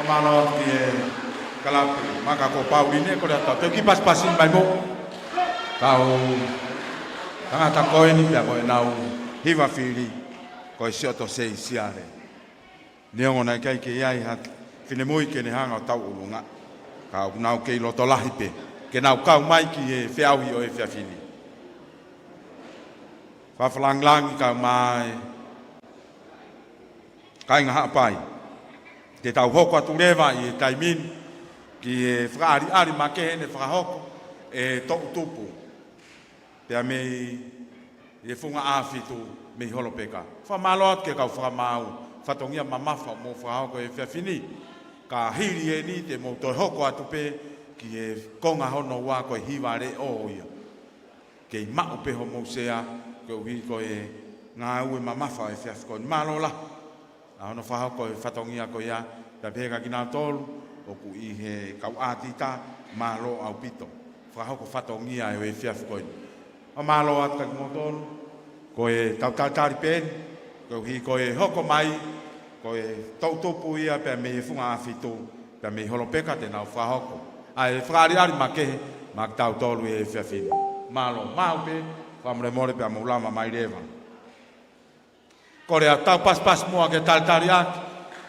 Whamalo ki e kalapu. Maka ko pauline ko rea tau. Te ki paspasin mai mo. Tau. Tangata koe ni pia koe nau. Hiva whiri. Koe sioto sei siare. Neongo nai kai ke iai hat. Whine mui ke ne hanga o tau urunga. Kau nau ke ilo to lahi pe. Ke nau kau mai ki e Fe'auhi o e Fe'auhi. Whawhalanglangi kau mai. Kai ngā hapai. Te tau hoko atu rewa i e taimin. Ki e whakaari ma ke hene whakahoko. E toku tupu. Pea mei. E whunga āwhitu mei holo peka. Whamaloat ke kau whakamau. Whatongia mamafa mo whakahoko e Fe'auhi. Ka hiri e ni te mo toi hoko atu pe. Ki e konga hono wā koe Hiva re o ia. Kei mau peho mo sea. Ke uhi koe ngā ue mamafa e Fe'auhi koe malola. A hono whahau koe whatongia koe ia. Pea pēka ki nā tolu. Oku i he kau ātita. Malo au pito. Whahau ko whatongia e Fe'auhi koe. O malo atu kaki mo tolu. Koe tau pēni. Koe uhi koe hoko mai. Koe tautupu ia pea me whunga āwhitu. Pea me holo peka te nau whahoko. Ai whakaari ma kehe. Ma tau tolu e Fe'auhi. Malo mau pe. Whamre more pea maulama mai rewa. Kore a tau pas mua ke talitari aki.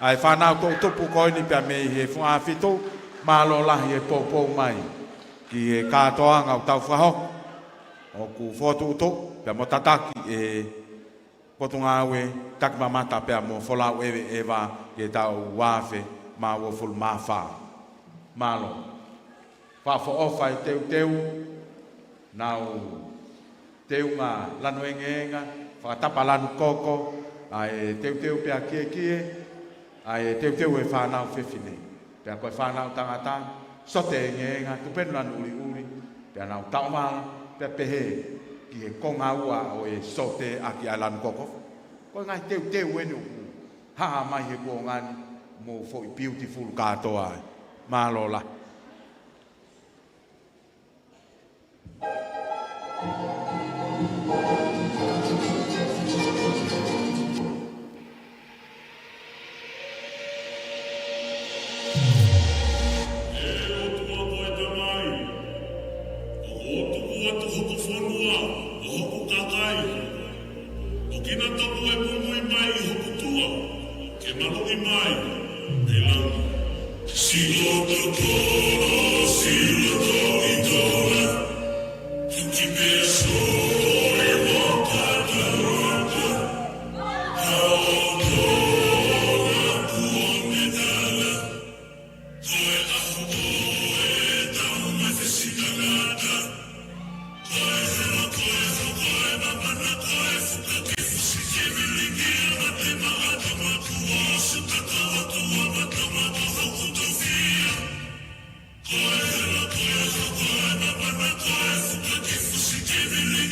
Ai whanau tō tupu koe ni pia mei he whunga whitu. Malo lahi e pōpō mai. Ki e kātoanga o tau whahoko. O ku whotu uto. Pia mo tataki e potunga aue. Taki mamata pia mo wholau ewe ewa. Ke tau wāwhe ma wofulu mawha. Malo. Whawha ofa e teu. Nau. Teu ngā lanu enga. Whakatapa lanu koko. Ai teu pia kie. Ai teu e whanau whiwhine. Pia koe whanau tangata. Sote enga. Tupenu lanu uri. Pia nau taumala. Pia pehe. Ki he konga ua o e sote aki a lanu koko. Koe ngai teu enu. Haa mai he kua ngani. Mo foi beautiful katoa. Malola. Give me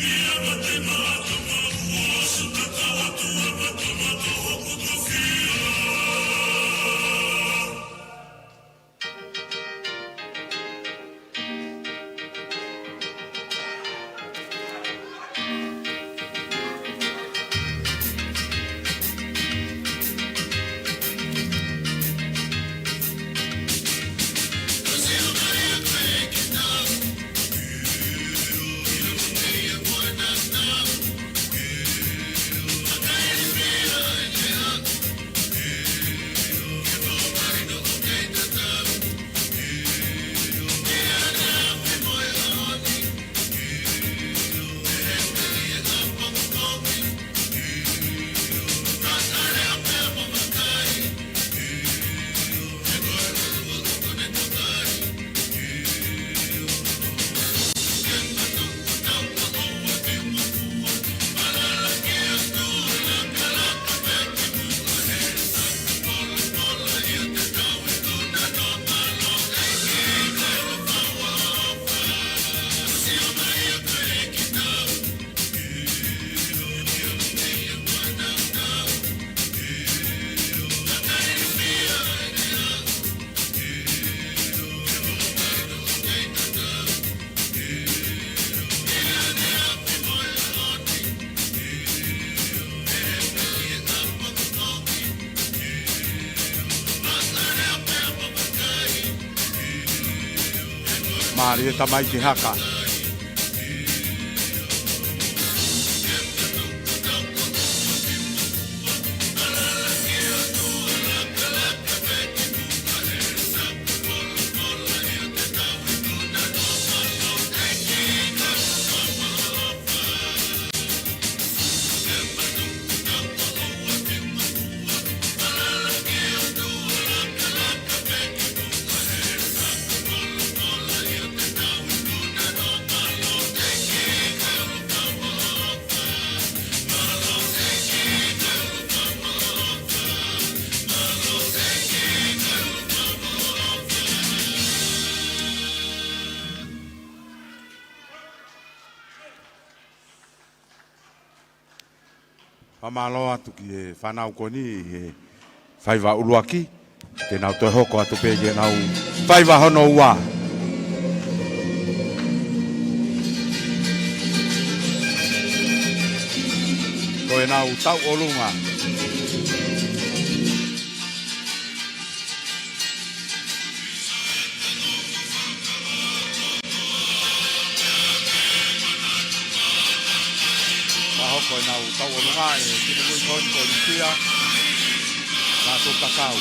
Mari e tamai ki haka. Pamalo atu ki e whanau koni e whaiva uruaki. Te nau toi hoko atu pege nau whaiva hono ua. Koe nau tau olunga. Koe nau tau o lunga e tine mui koni ko Lucia na tō kakau.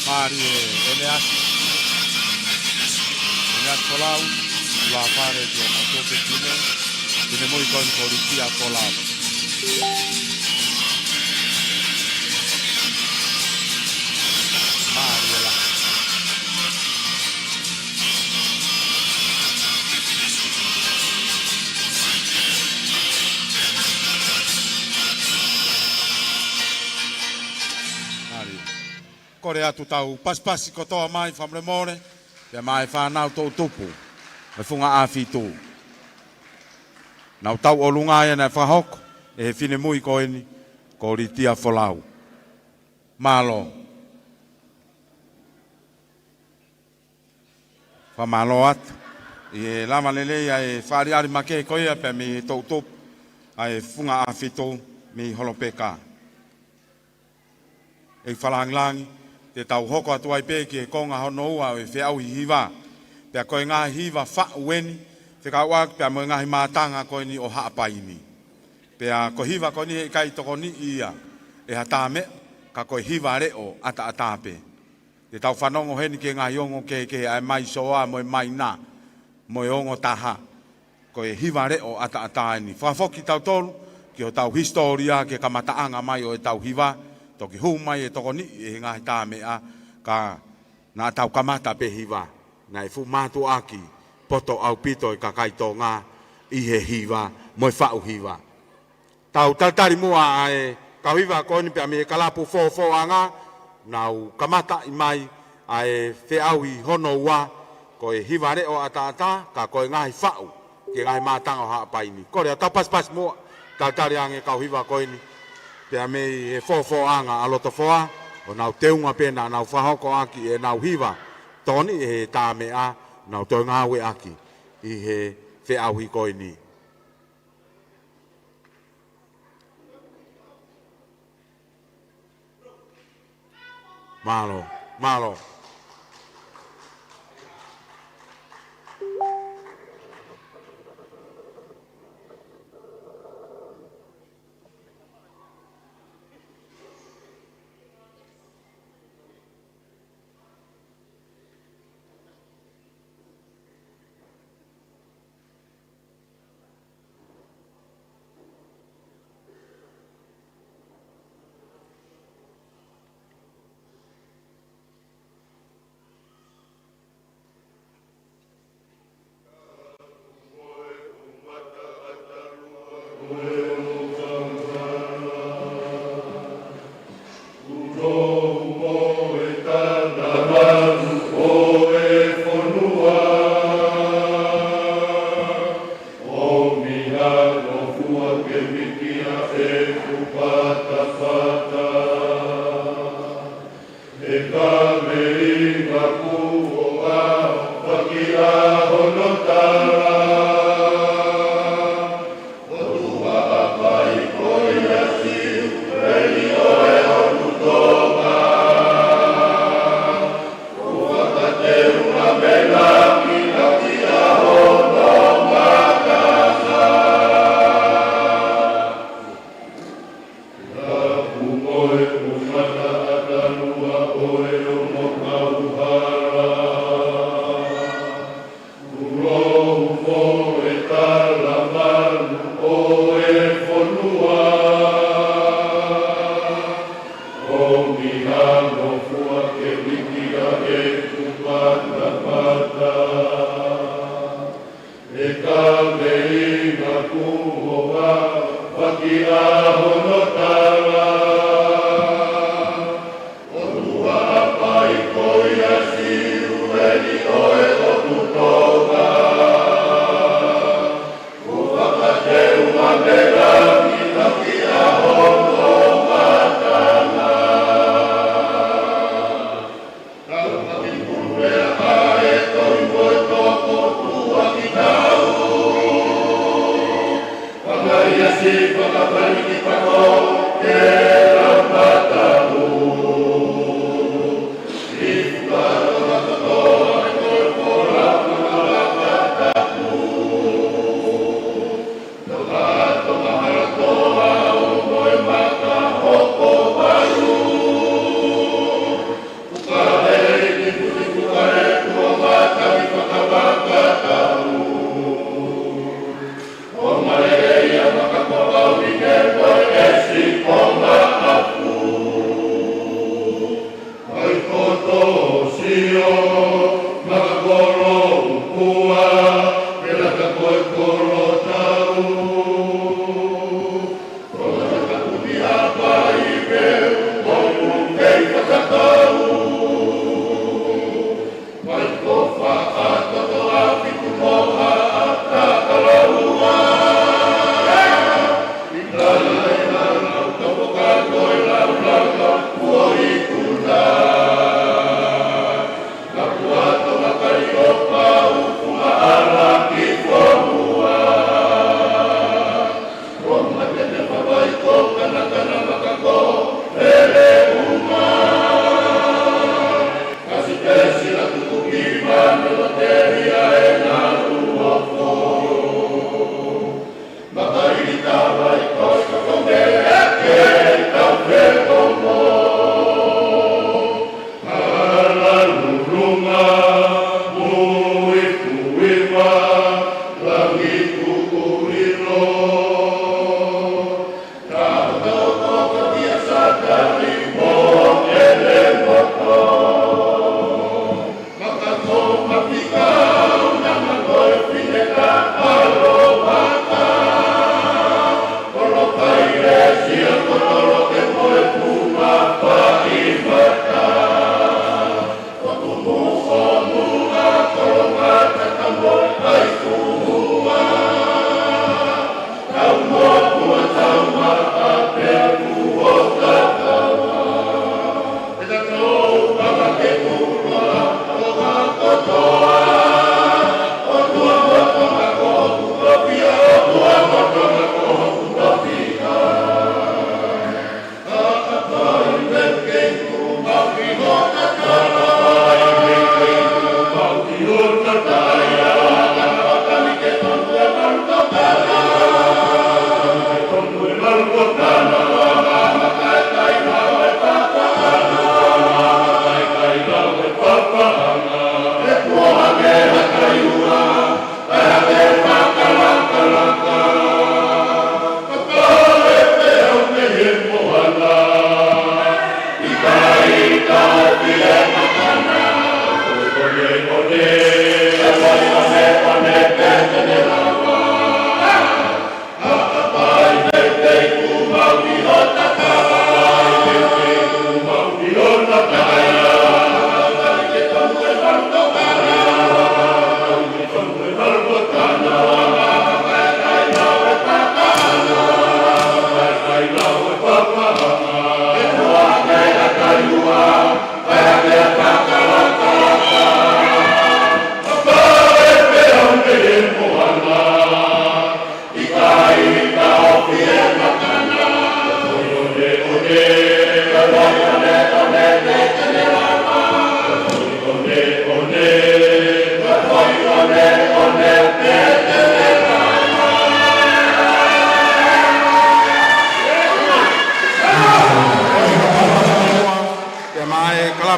Mari ele asi. Ele asolau la pare di una tope tine moi con policia colau. Mari la. Kore atu tau paspasi kotoa mai whamremore, pe mai whanau tō tupu, me whunga āwhitu. Nau tau o lunga ia nei whahoko, e he whine mui ko eni, ko ritia wholau. Malo. Whamalo atu. I e lama lelea e whariari make ko ia pe mi tō tupu, a e whunga āwhitu mi holo peka. E whalanglangi, te tau hoko atu ai pēki e konga hono ua e Fe'auhi Hiva. Pea koe ngā Hiva whaueni, te ka wak pea mo ngahi mātanga koe ni o haapaini. Pea ko Hiva koe ni e kai toko ni ia, e hatame, ka koe Hiva reo ata atape. Te tau whanongo heni ke ngā iongo ke ai mai soa mo e mai nā, mo e ongo taha, koe Hiva reo ata ataini. Whafoki tau tolu, ki o tau historia ke kamataanga mai o e tau Hiva, toki hu mai e toko ni e ngā tā mea ka nā tau kamata pe Hiva, nā e fu mātu aki poto au pito i ka Tonga i he Hiva, mo e whau Hiva. Tau taltari mua ai ka Hiva koni pe ame kalapu Fe'auhi nau kamata i mai ai Fe'auhi hono ua ko e Hiva re o ata ka ko e ngai whau ke ngai mātanga o haapaini. Kore a tau pas mua taltari ange ka Hiva koni pe ame e Fe'auhi aloto foa o nau teunga pena nau whahoko aki e nau Hiva toni e he tā mea nau toi ngāwe aki i he Fe'auhi koni. Malo.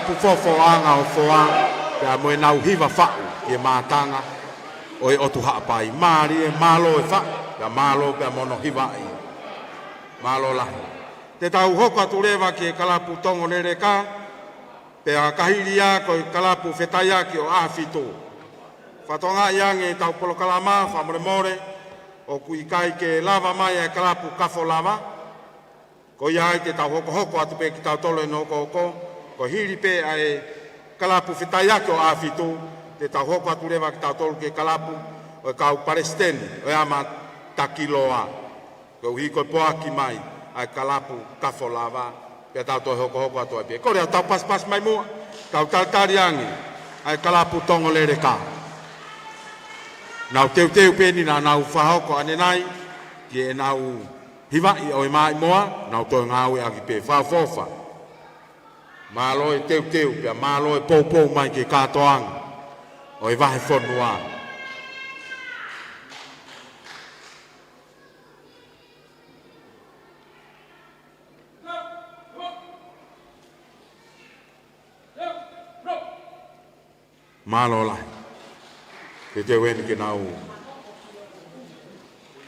kalapu Fe'auhi o foa pea moe nau Hiva Fe'auhi e mātanga o e otu haapai maari e malo e Fe'auhi pea malo pea mono Hiva i malo lahi te tau hoko atu lewa ki e kalapu tongo lere ka pea kahiri a ko kalapu whetaiaki o awhito whatonga iange tau polo kalama whamore more o kui kai ke lava mai e kalapu kafo lava ko iai te tau hoko atu pe ki tau tolo e no hoko ko hiri pe ai kalapu whetaiaki o awhito te tau hoko atu lewa ki tau tolo ke kalapu o kau Palestine o ama takiloa ko hi ko poaki mai ai kalapu kafo lava pe tau to hoko atu pe ko tau pas mai mua tau tariangi ai kalapu tongo lere ka nau teu peni na nau whahoko ane nai ki e nau Hiva i o i mai moa nau toi ngau e aki pe whafofa malo e teu pia malo e pou mai ki katoanga o i vahe whonua malo lai te teu eni ke nau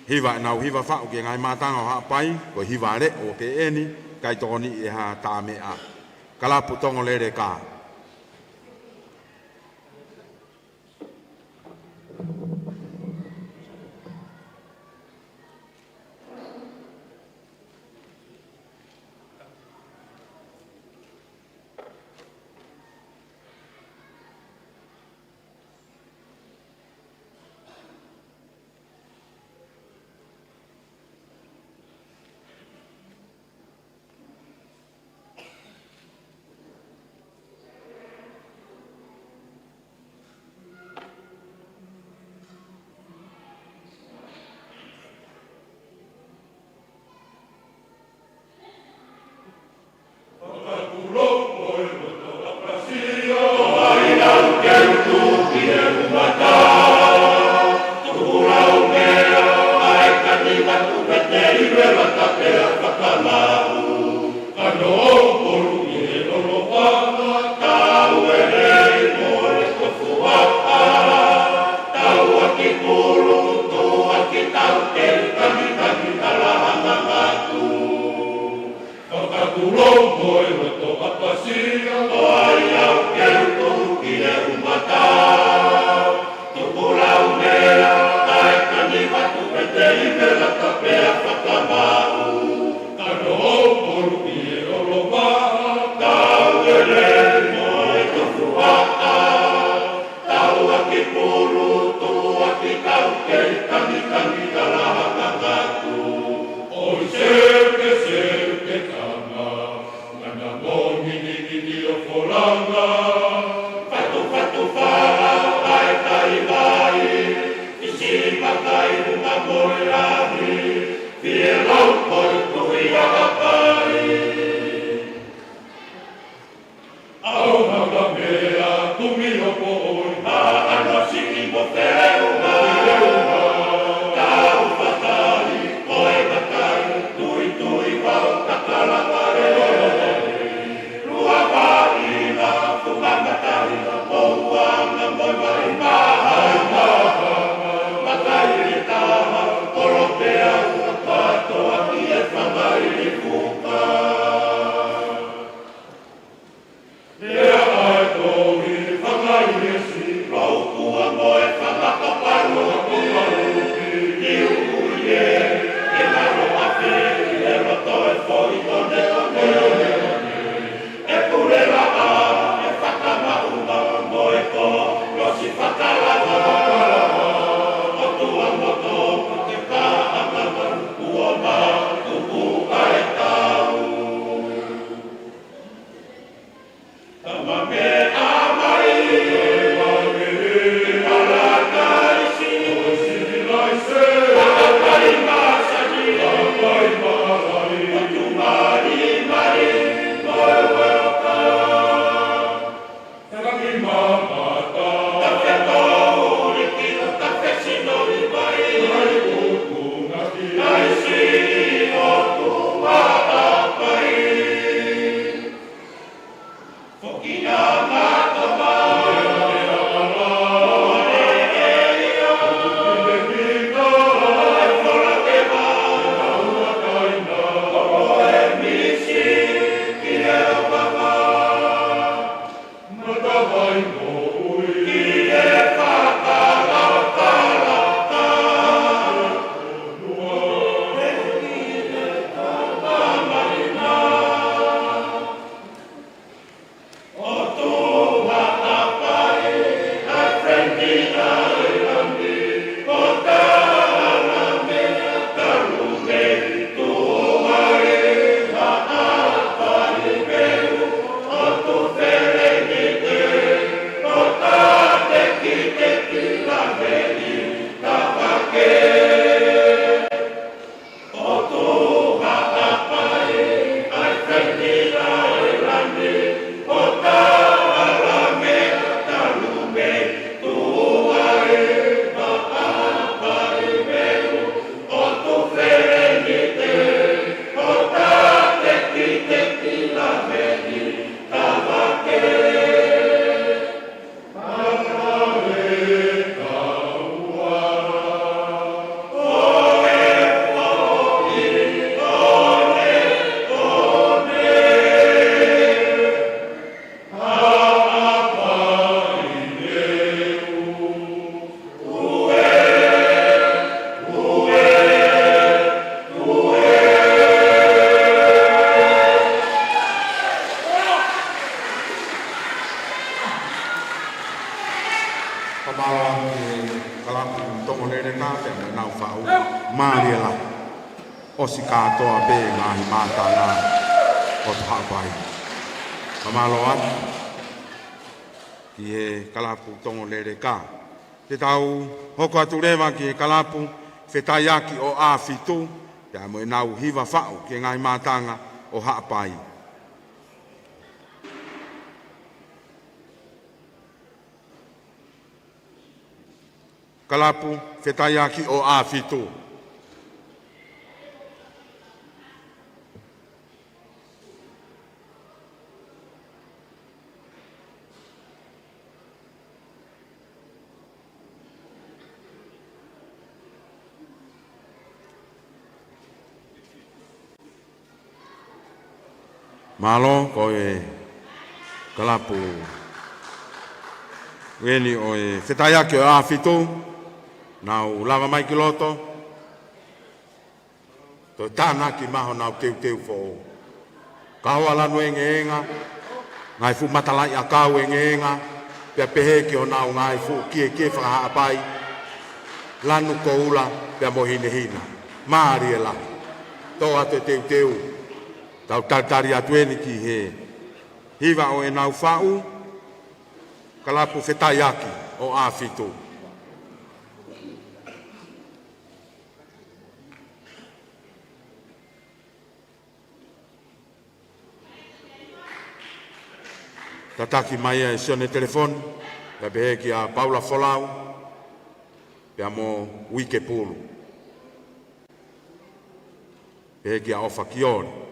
Hiva nau Hiva Fe'auhi ke ngai mātanga o haapai ko Hiva re o te eni kai toni e ha tāme a kalapu tongo lere ka Laukau'anga e Kamala kalapu tongo nere kāte me nau whau Māriela o si kātoa pē ngāhi mātanga o te hapai. Kamalo atu ki he kalapu tongo nere kā. Te tau hoko atu rewa ki he kalapu whetaiaki o āwhitu te mo e nau hiva whau ki ngāhi mātanga o hapai. Kalapu whetaiaki o āwhitu. Malo ko e kalapu weni o e whetaiaki o āwhitu. Nau lava mai ki loto, to tāna ki maho nau teu fo. Kaua lanu enga, ngai fu matalai a kau enga, pia pehe ki o nau ngai fu kie whakahapai, lanu ko ula pia mo hina. Māriela, tō atu teu, tau taritari atueni ki he. Hiva o e nau whau, kalapu whetaiaki o āwhitu. Tataki mai e sione telefon, pe pehe ki a Paula Folau, pe amo wike pulu. Pehe ki a Ofa Kione.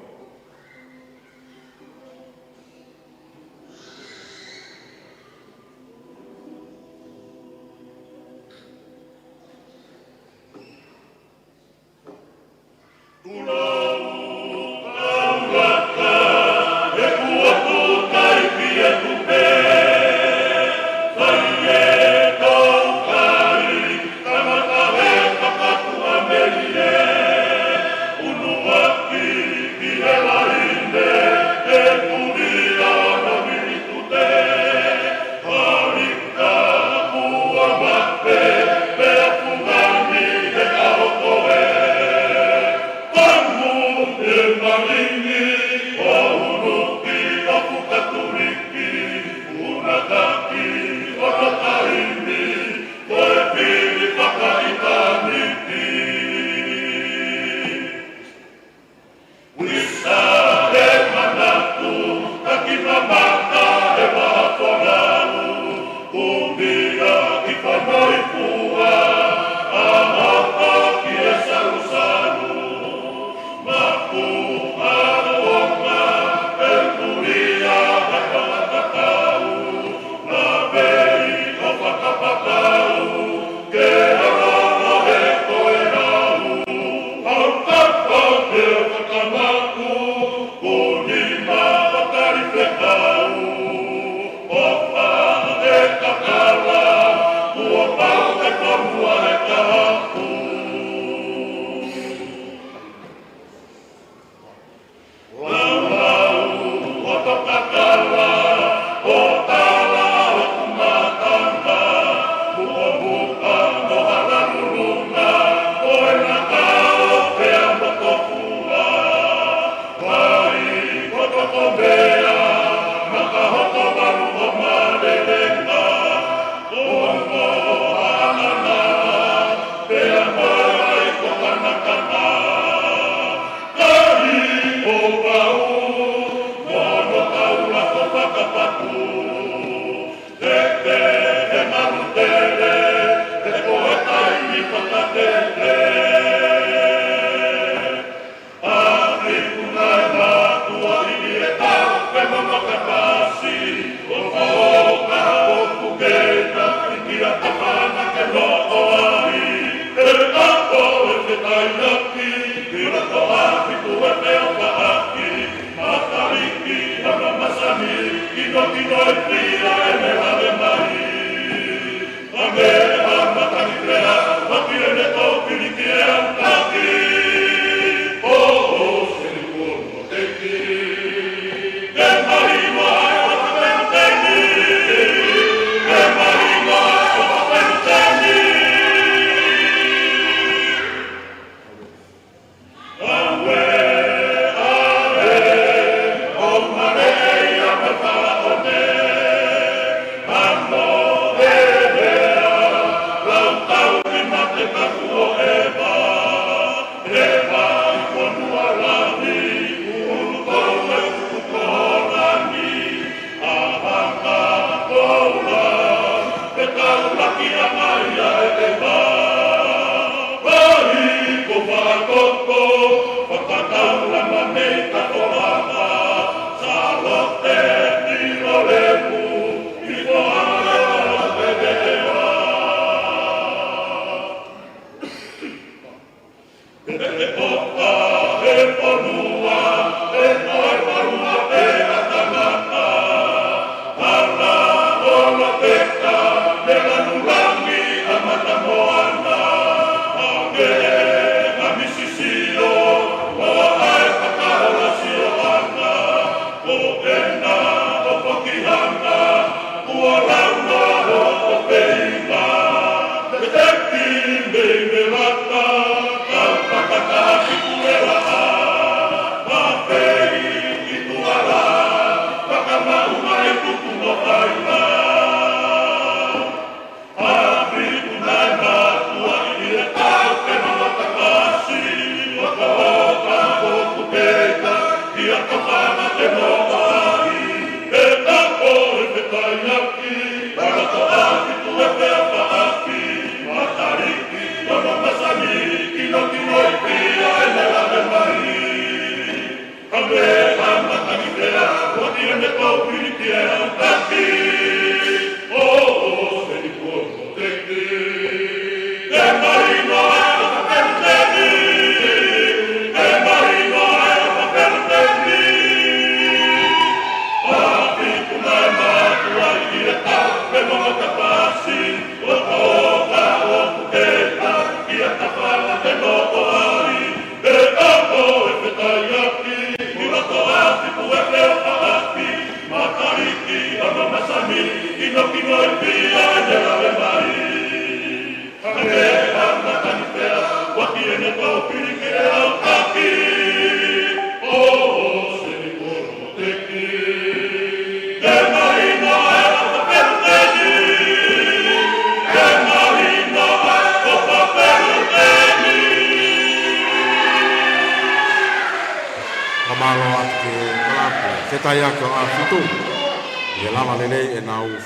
Masani,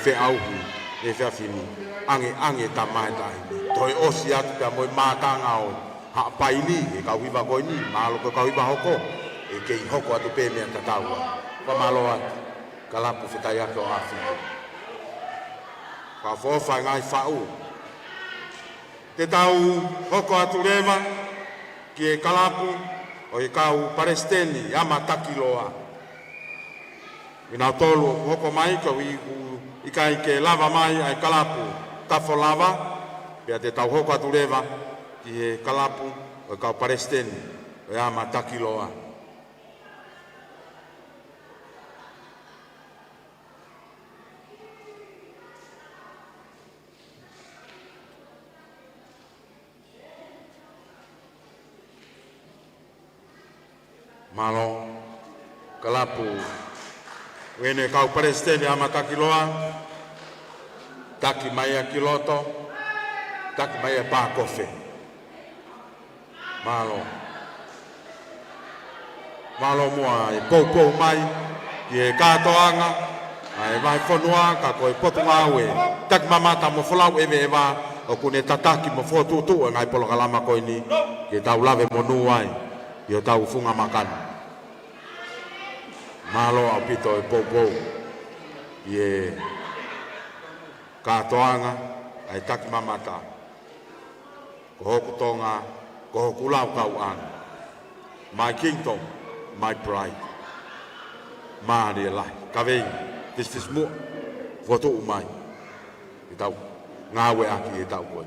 Fe'auhi e whiawhini ange tamai tai toi osi atu pia moi mātanga o haapaini e kau hiva koini malo ko kau hiva hoko e kei hoko atu pe mea tataua pa malo atu kalapu whetai ake o awhitu ka whawhai ngai whau te tau hoko atu rewa ki e kalapu o e kau paresteni ama takiloa ina tolu hoko mai ka ikai ke lava mai ai kalapu tafo lava pia te tau hoko atu rewa ki he kalapu o kau paresteni o ama takiloa. Malo kalapu wene kau paresteni ama takiloa taki mai a kiloto taki mai a pa kofe malo mua e pou mai e katoanga ai vai fonua ka ko potunga we tak mamata mo folau e veva o kune tataki mo fotutu ngai polo kalama ko ini ke tau lave mo nuai yo tau funga makan malo apito e pou ye katoanga ai taki mamata ko Hoku Tonga ko Hoku Laukau'anga my kingdom my pride Mamani lai kavei this mo foto umai itau ngawe aki itau ko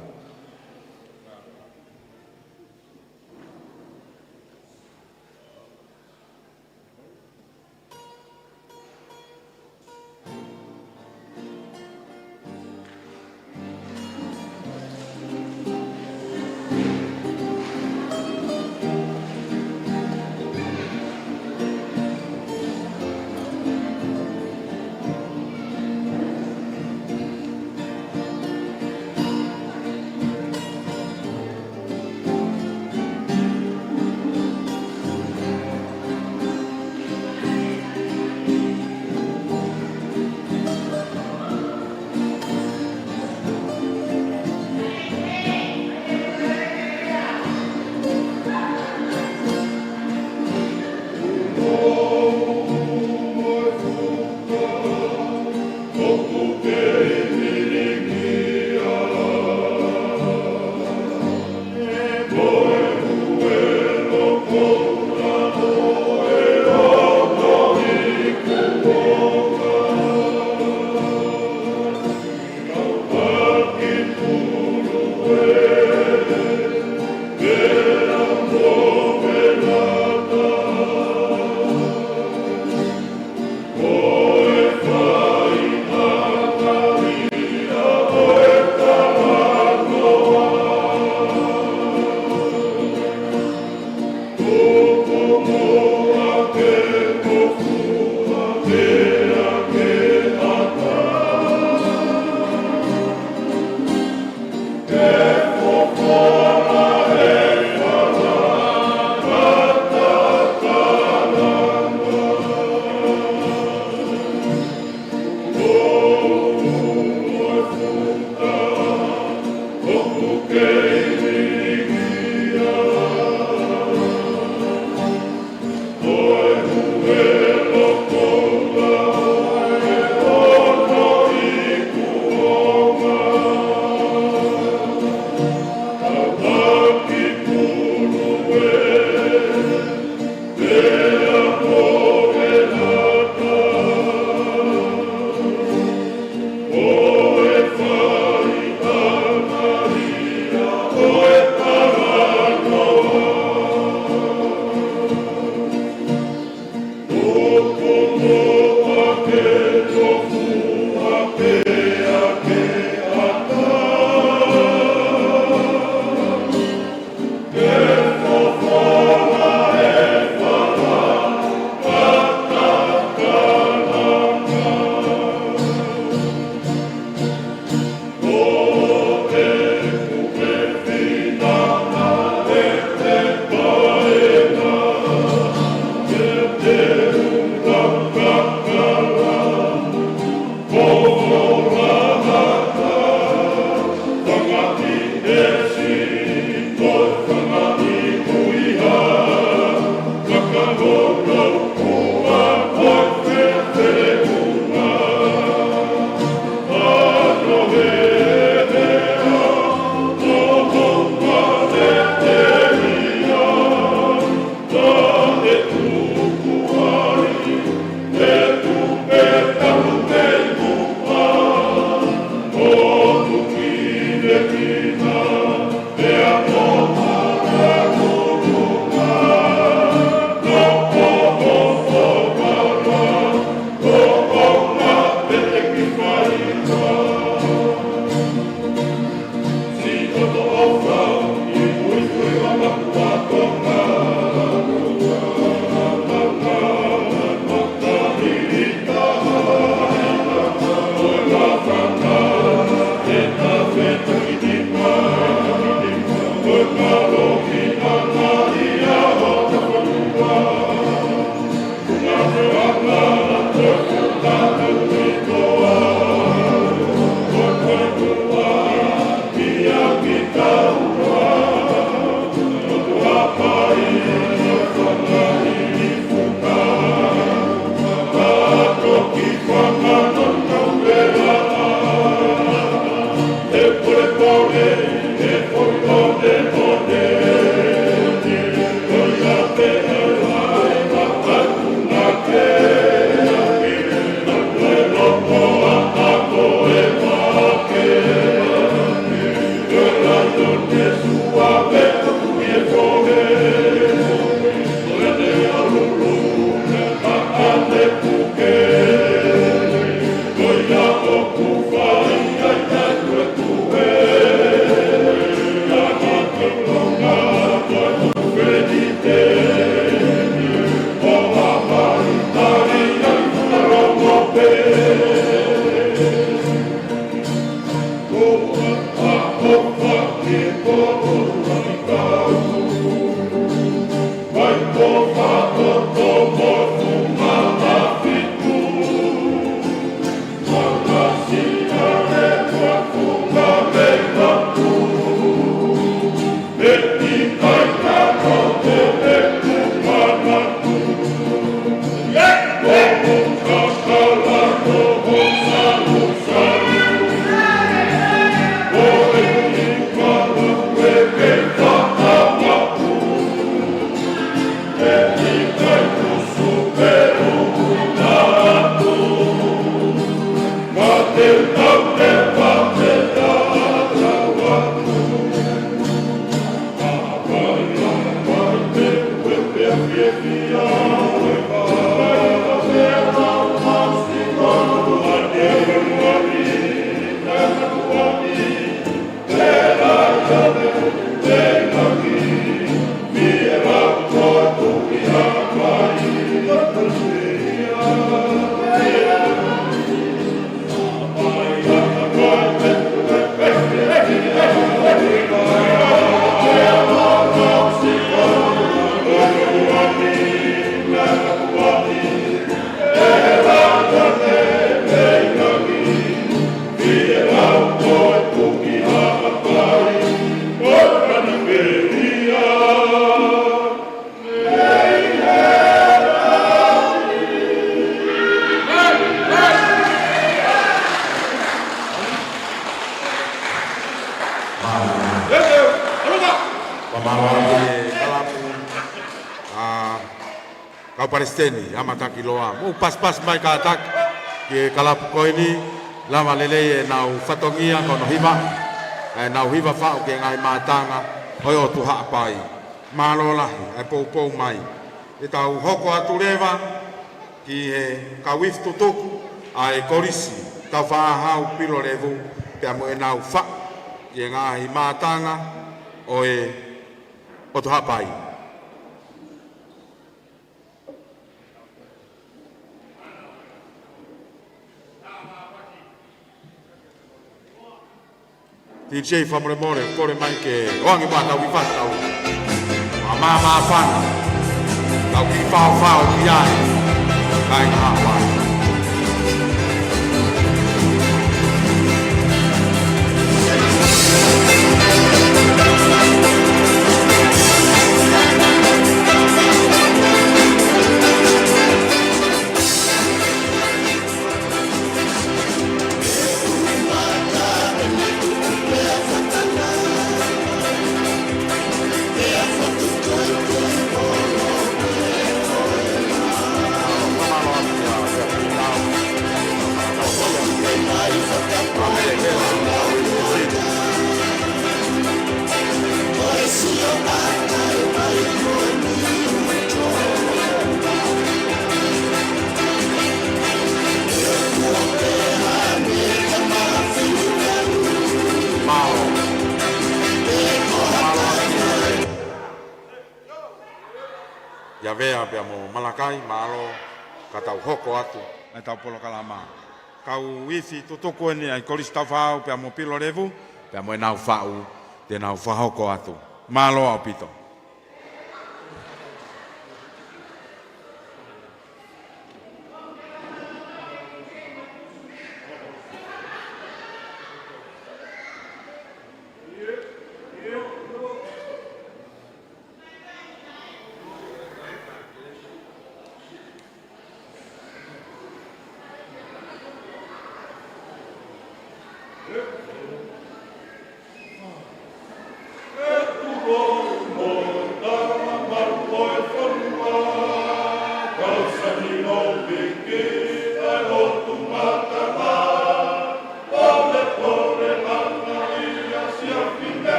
Hey! Pamalo e kalapu kau Palestini amataki loa. Mu pas mai ka atak ke kalapu ko ini lama lele e nau fatongia kono Hiva. E nau Hiva fa ke ngai matanga hoi o tuha pai. Malo lahi e pou mai. E tau hoko atu lewa ki he kawif tutuku a e korisi tau whaahau pilo levu pe amo e nau wha ki e ngahi mātanga o tu hapai. DJ famore more kore mai ke oangi mā tau i whatau a Maama whana tau ki whao ki ai kai ngā wai. Ya vea abbiamo Malakai, malo katau hoko atu ai tau polo kalama. Kau isi tutuku ni ai korisi tau whau pe amo pilo revu, pe amo e nau whau, te nau whahoko atu. Malo au pito.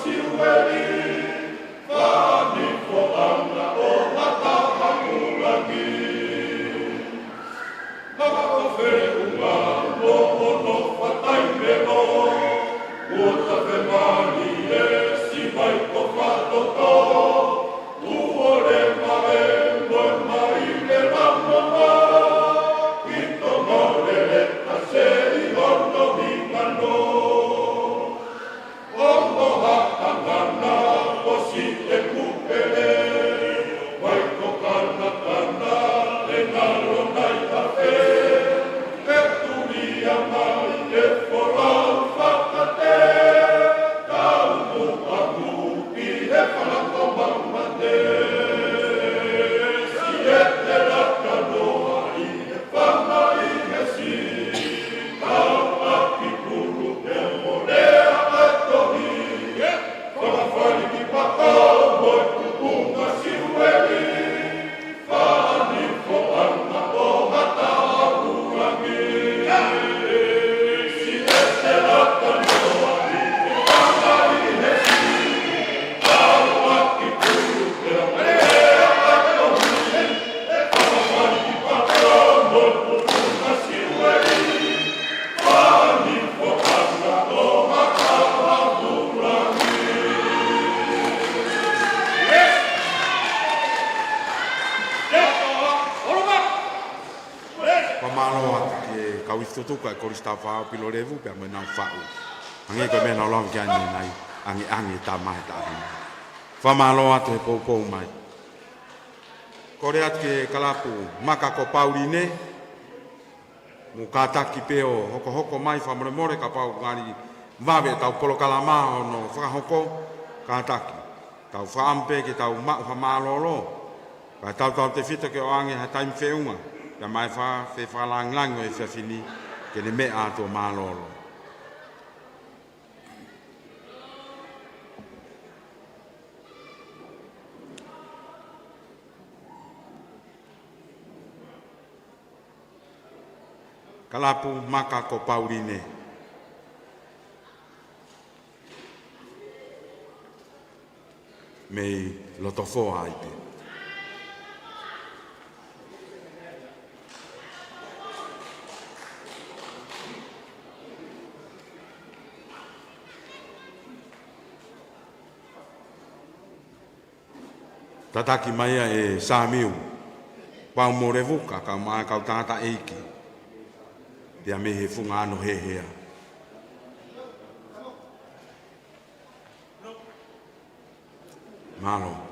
Silveri, fani fo anna o mata. kauifto tuka ko sta fa pilo levu pe mo na fa u ange ko me na lo ki ani nai ange ta mai ta fa malo ate po mai ko re at ke kalapu maka ko pauline mo kataki peo hoko mai fa more ka pau ngari vave tau polo kalama no fa hoko kataki tau fa ampe ke tau ma fa malolo ka tau te fita ke o ange ha time feunga ya mai fa lang e fa fini ke le me a to malolo kalapu maka ko pauline me lotofo aipe tataki mai e samiu pa morevuka ka mai ka tata eiki dia me he funga no hea malo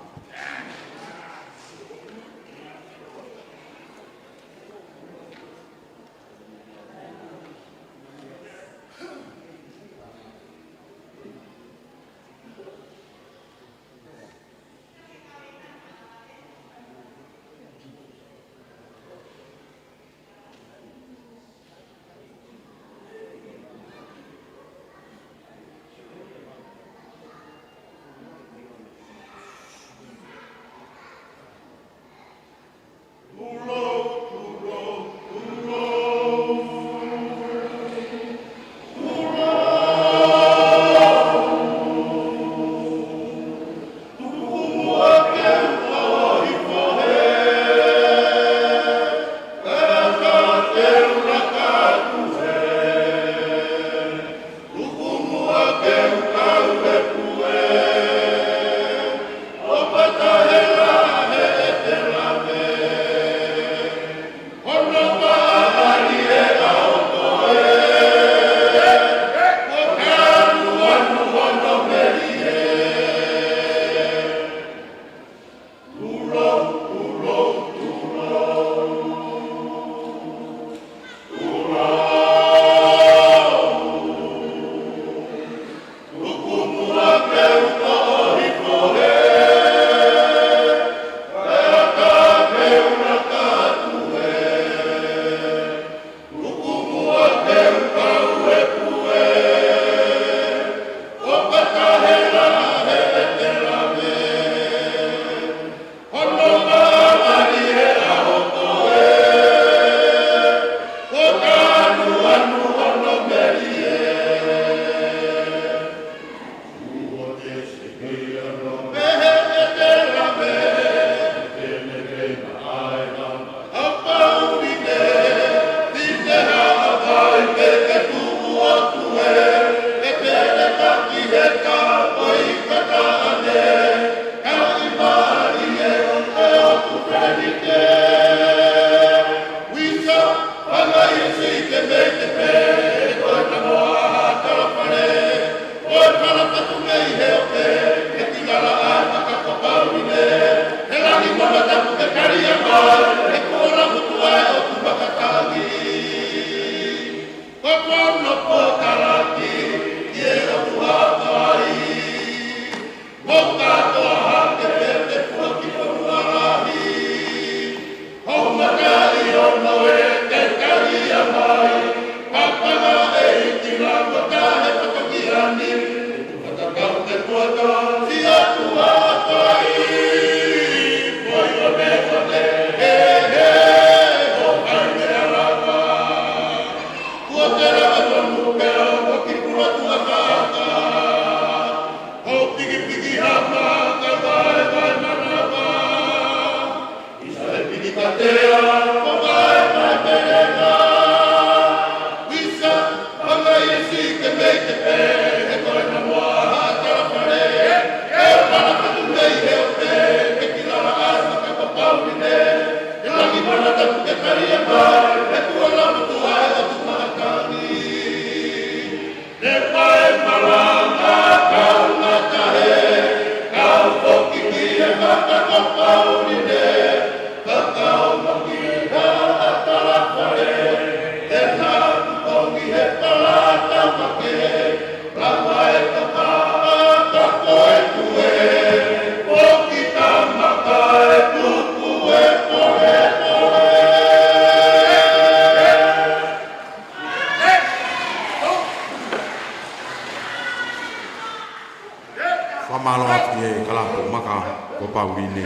e kalapo maka ko pauline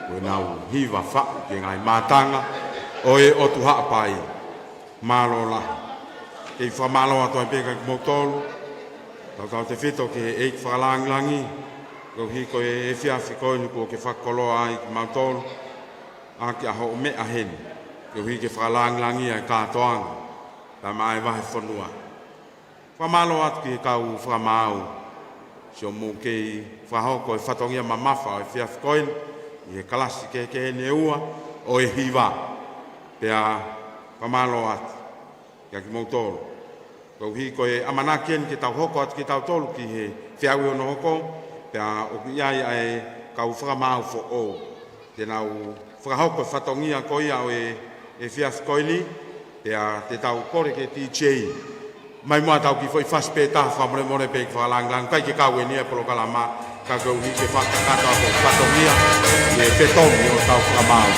ko nau hiva fa ke ngai matanga o e o tu hapai malo la e fa malo ato e pega motolo ka te fito ke e fa langi ko hi ko e fia fi ko ni ko ke fa kolo ai motolo a ke ho me a hen ko hi ke fa langi ai ka toang ta mai va fonua fa malo at ke ka u fa mau so mo ke fa ho ko fa tongia mama fa e fia ko e kalasi ke ne ua o e hiva pe a fa malo at ya ki motolo ko hi ko e amanaken ki tau hoko at ki tau tolu ki he Fe'auhi no hoko pe a o ki ai ai ka u fra mau fo o te nau fra hoko fatongia ko ia o e fia skoili pe a te tau kore ke TJ mai mo tau ki foi fast peta fa more pe fa lang kai ki ka weni e polo kala ma ka go hi ke fa ka ka ko fatongia e peton o tau fra mau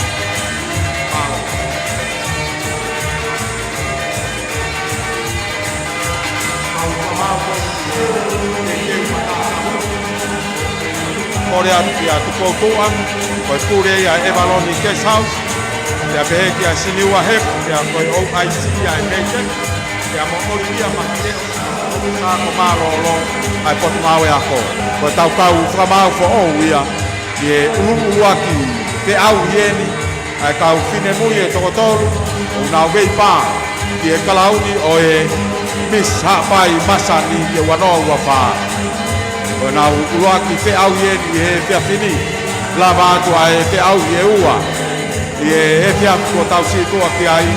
Ore a tu koutoa, koe kure ia e valoni guest house, ia pehe ki a siniua hep, ia koe OIC ia e meite, ia mo ori ia makite, sa ko maro lo, ai potu mau e ako. Koe tau kau whamau fo o ia, i e unu aki, Fe'auhi eni, ai kau fine mui e tokotoru, o nau wei pā, i e kalauni o e Miss Hapai Masani i e wanoa ua pā. O nau uruaki Fe'auhi e fia fini, lava atu a e Fe'auhi e ua, i e fia kua tau situa ki ai,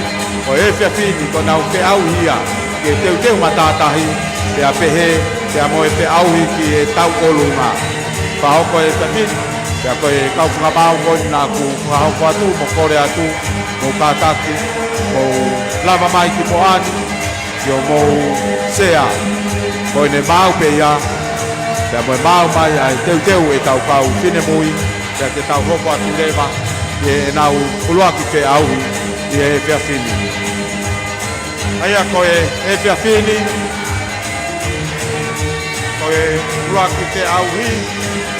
o e fia fini ko nau Fe'auhi ia, ke teu matatahi, te a pehe, te a moe Fe'auhi ki e tau olunga. Whahoko e fia fini, te a koe kau whakabau koi nā ku whahoko atu, mo kore atu, mo kātaki, mo lava mai ki poani, ki o mo sea, koe ne mau pe ia, te a moe mau mai ai teu e tau kau fine mui, te a te tau hoko atu lewa, e nau uluaki Fe'auhi, i e fia fini. Aia koe e fia fini, koe uluaki Fe'auhi,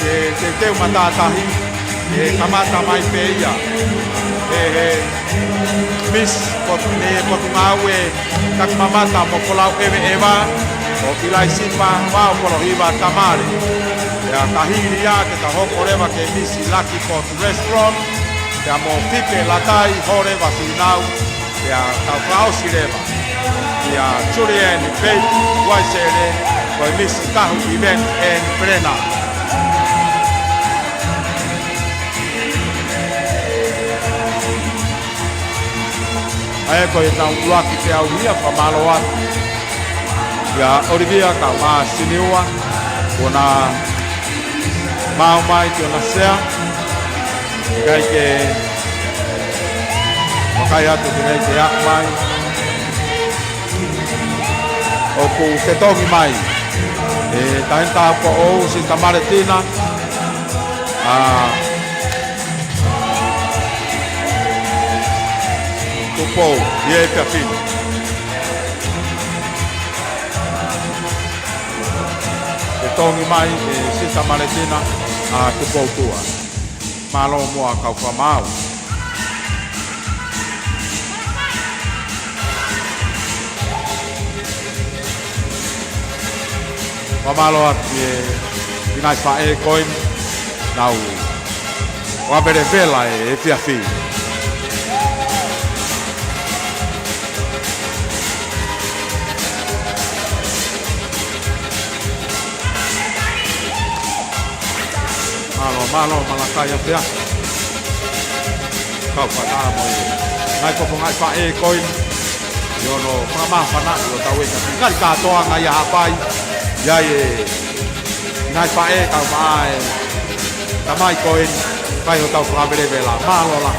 e teu matatahi, e kamata mai pe ia. Miss potu ngau e kakmamata mo kolau ewa, o pilai sipa wao polo Hiva tamari. E a tahiri ia ke ta hoko rewa ke Misi Lucky Pot Restaurant, te a mo pipe latai horewa sinau, te a tau kaosi rewa. Te a Churien Pei Waisere, koe Misi Kahu Event and Brena. Ae koe tau uruaki Fe'auhi a whamalo atu. Ia orivia ka mā siniua, kona Maama i te ona sea, kai ke wakai atu te nei te ak mai, Hoku te tongi mai, e tahenta po ou si tamaretina, tupou, i e pia fini. Te tongi mai, e si tamaretina, tupou tua. Malo mua kau whamau. Whamalo atu e ngai whae koin, nau wabere vela e fia fini. Malo malakai a pea. Kau whata mo e. Ngai popo ngai whae koin. Iono whama whana i o tau e kati. Ngai katoa ngai a hapai. Iai e. Ngai whae kau maa e. Tamai koin. Kai ho tau whabere vela. Malo la.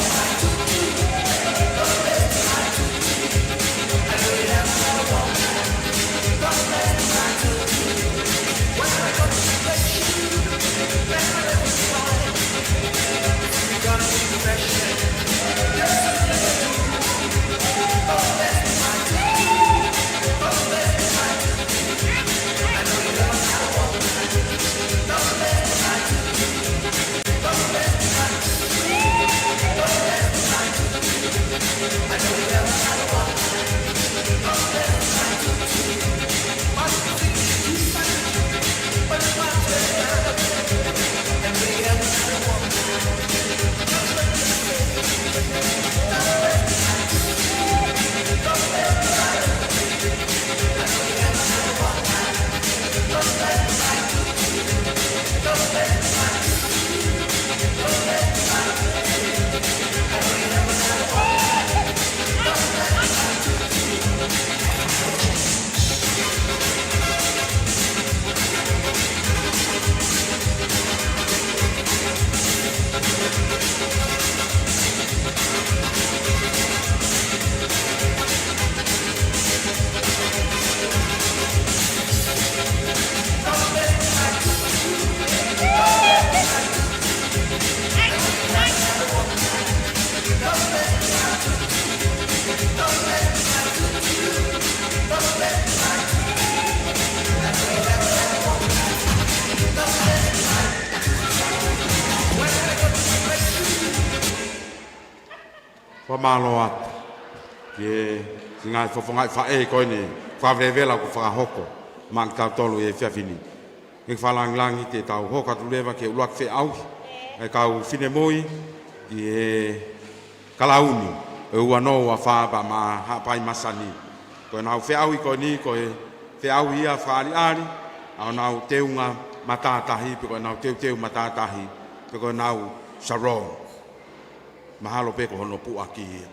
Pamalo atu. Ke ngai fofongai fae koe ni. Whawewela ku whakahoko. Mang tau tolu e whiawhini. Ke whalangilangi te tau hoka tulewa ke ulat Fe'auhi. E kau whine moi i e kalauni. E ua no a whaba ma hapai Masani. Koe nau Fe'auhi koe ni koe Fe'auhi ia whaari. Au nau teunga matatahi. Pe koe nau teu matatahi. Pe koe nau Sarong. Mahalo pe ko hono puaki ia.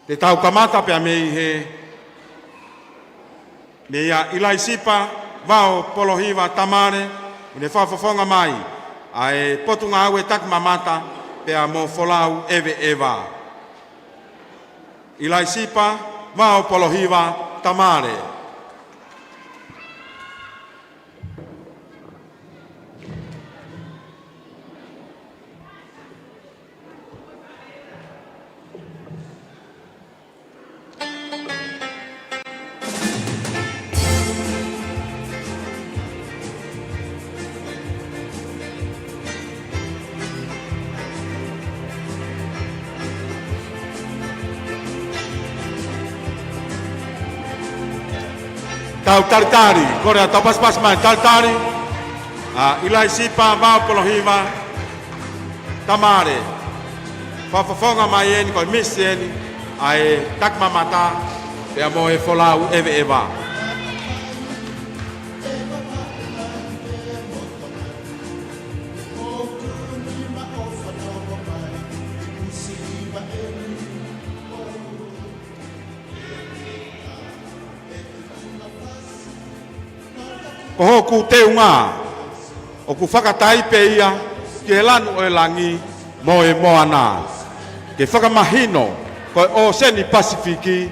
Te tau kamata pe a mei he. Me ia ilai sipa, vao polo hiva tamare, une whafafonga mai, ai potunga au e tak mamata, pea mo folau eve eva. Ilai sipa, vao polo hiva tamare. Tau taritari, korea tau pas mai taritari. Ilai sipa vao polo hiva tamare. Whafafonga mai eni koi misi eni ai tak mamata pea mo e folau eve eva. Ko Hoku teunga, o ku whakatai pe ia, ke lanu e langi, mo e moana. Ke whakamahino, koe o seni Pasifiki,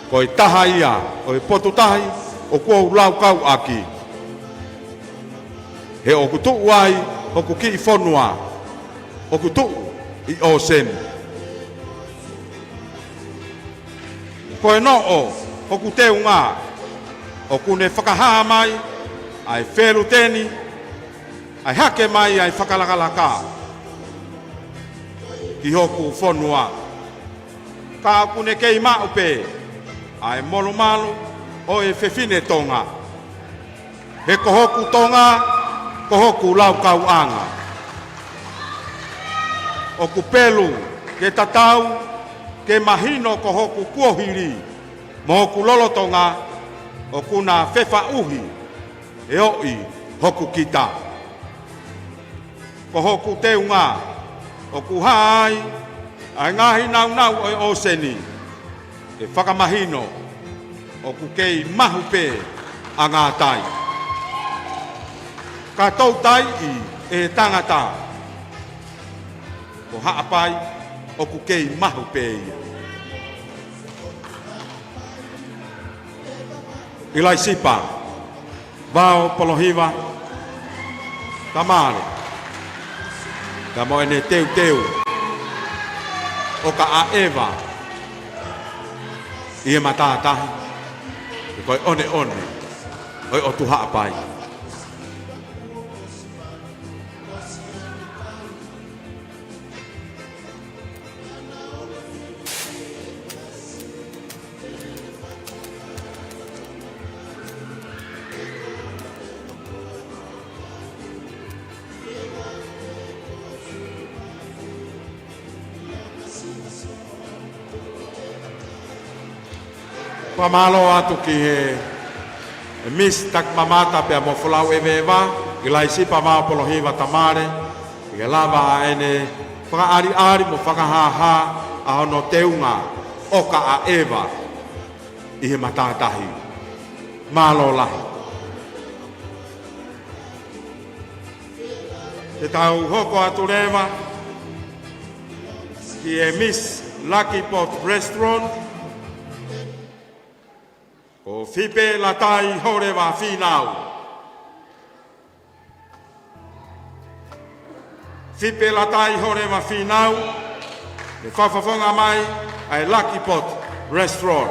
koe taha ia, o e potu tahi, o kua Laukau'anga. He o ku tuu ai, o ku ki i whonua, o ku tuu i o seni. Koe no o ku teunga, o ku ne whakahaa mai, ai whelu teni, ai hake mai ai whakalakalaka. Ki hoku whonua. Ka kune kei maupe, ai molu malu o e whewhine Tonga. He ko hoku Tonga, ko hoku Laukau'anga. O ku pelu, ke tatau, ke mahino ko hoku kuohiri, mo hoku lolotonga, o kuna Fe'auhi. E oi hoku kita. Ko hoku teunga, o ku hai, ai ngahi nau o seni. E whakamahino, o ku kei mahupe a ngā tai. Ka tau tai i e tangata. Ko haapai, o ku kei mahupe ia. Ilai sipa. Vao polo hiva tamare. Ka mo ene teu. O ka a eva. Ie matatahi. E koe one. Oi o tu haapai. Pamalo atu ki he mis tak mamata pe mo folau eve eva, ilai sipa vao polo hiva tamare, i lava a ene whakaari mo whakahaha a hono teunga oka a eva i he matatahi. Malo lahi. Te tau hoko atu rewa ki e Miss Lucky Pot Restaurant, o whipe la tai hore wa whinau. Whipe la tai hore wa whinau, e whawhawhonga mai ai Lucky Pot Restaurant.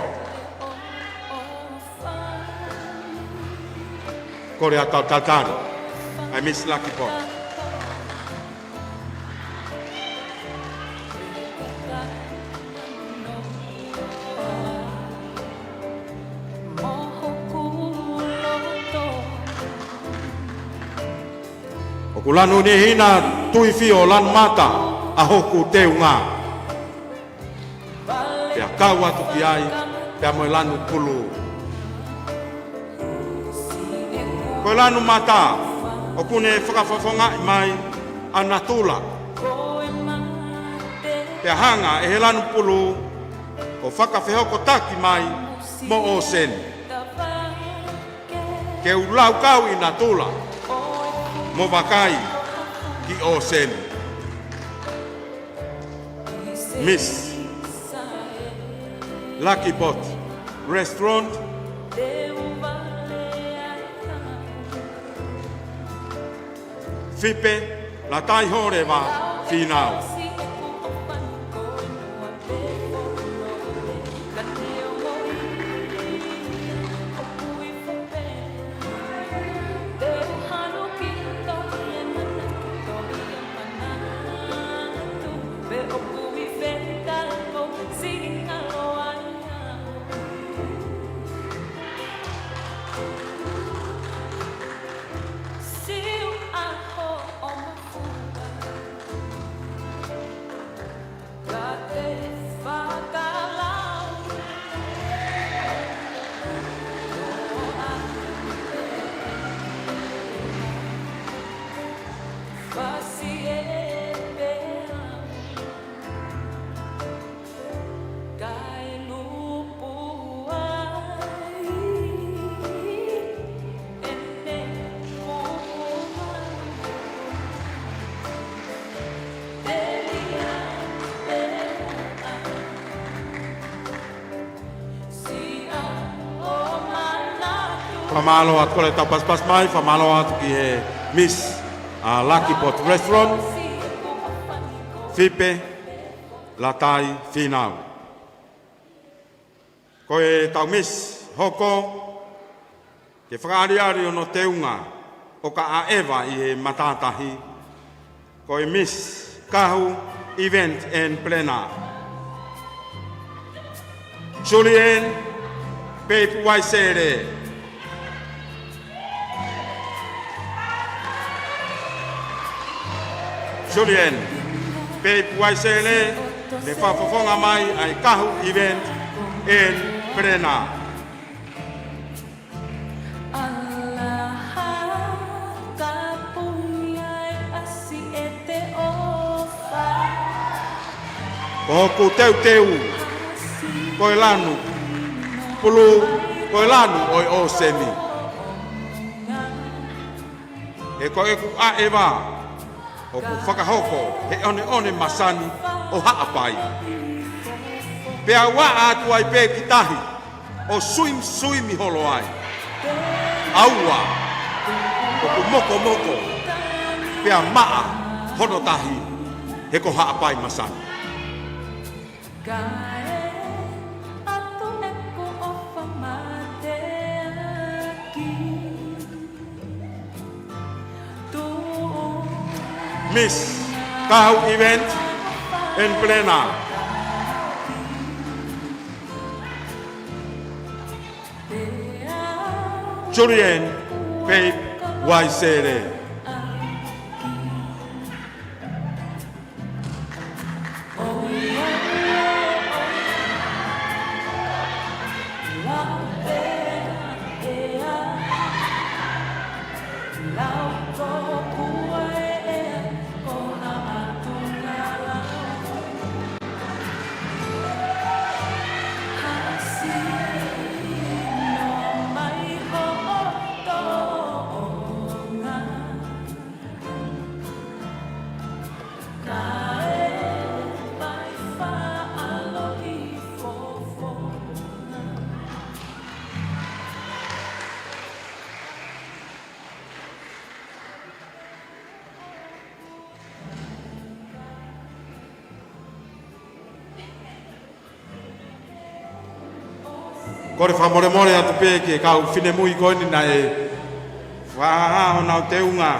Kore a tau tatari, ai Miss Lucky Pot. Ulanu ni hina tui fio lan mata a hoku teunga. Pea kau atu ki ai, pea moe lanu pulu. Koe lanu mata, o kune whakafafonga mai a natula. Pea hanga e he lanu pulu, o whakawhehoko taki mai mo o sen. Ke u laukau i natula, mo wakai ki o sen. Miss Lucky Pot Restaurant Fipe la tai hore wa finau. Famalo at kole tau pas mai, famalo at ki he Miss Lucky Pot Restaurant, Fipe, Latai, Finau. Koe tau Miss Hoko, ke whakaariari ono teunga, o ka aewa i he matatahi. Koe Miss Kahu, Event and Planner. Julien, Pepe Waisere. Julien, Pepe Waisele, le whafafonga mai ai Kahu Event en Prena. Hoku teu, koe lanu, pulu, koe lanu oi o seni. E koe ku a ewa, Hoku whakahoko, he one Masani o haapai. Pea waa atu ai pe ki tahi, o suimi holo ai. Aua, hoku moko, pea maa hono tahi, he ko haapai Masani. Miss Kahu Event en Plena. Julien Pepe Waisere. Kore whamore atu peke kau whine mui koini na e whaha nau teunga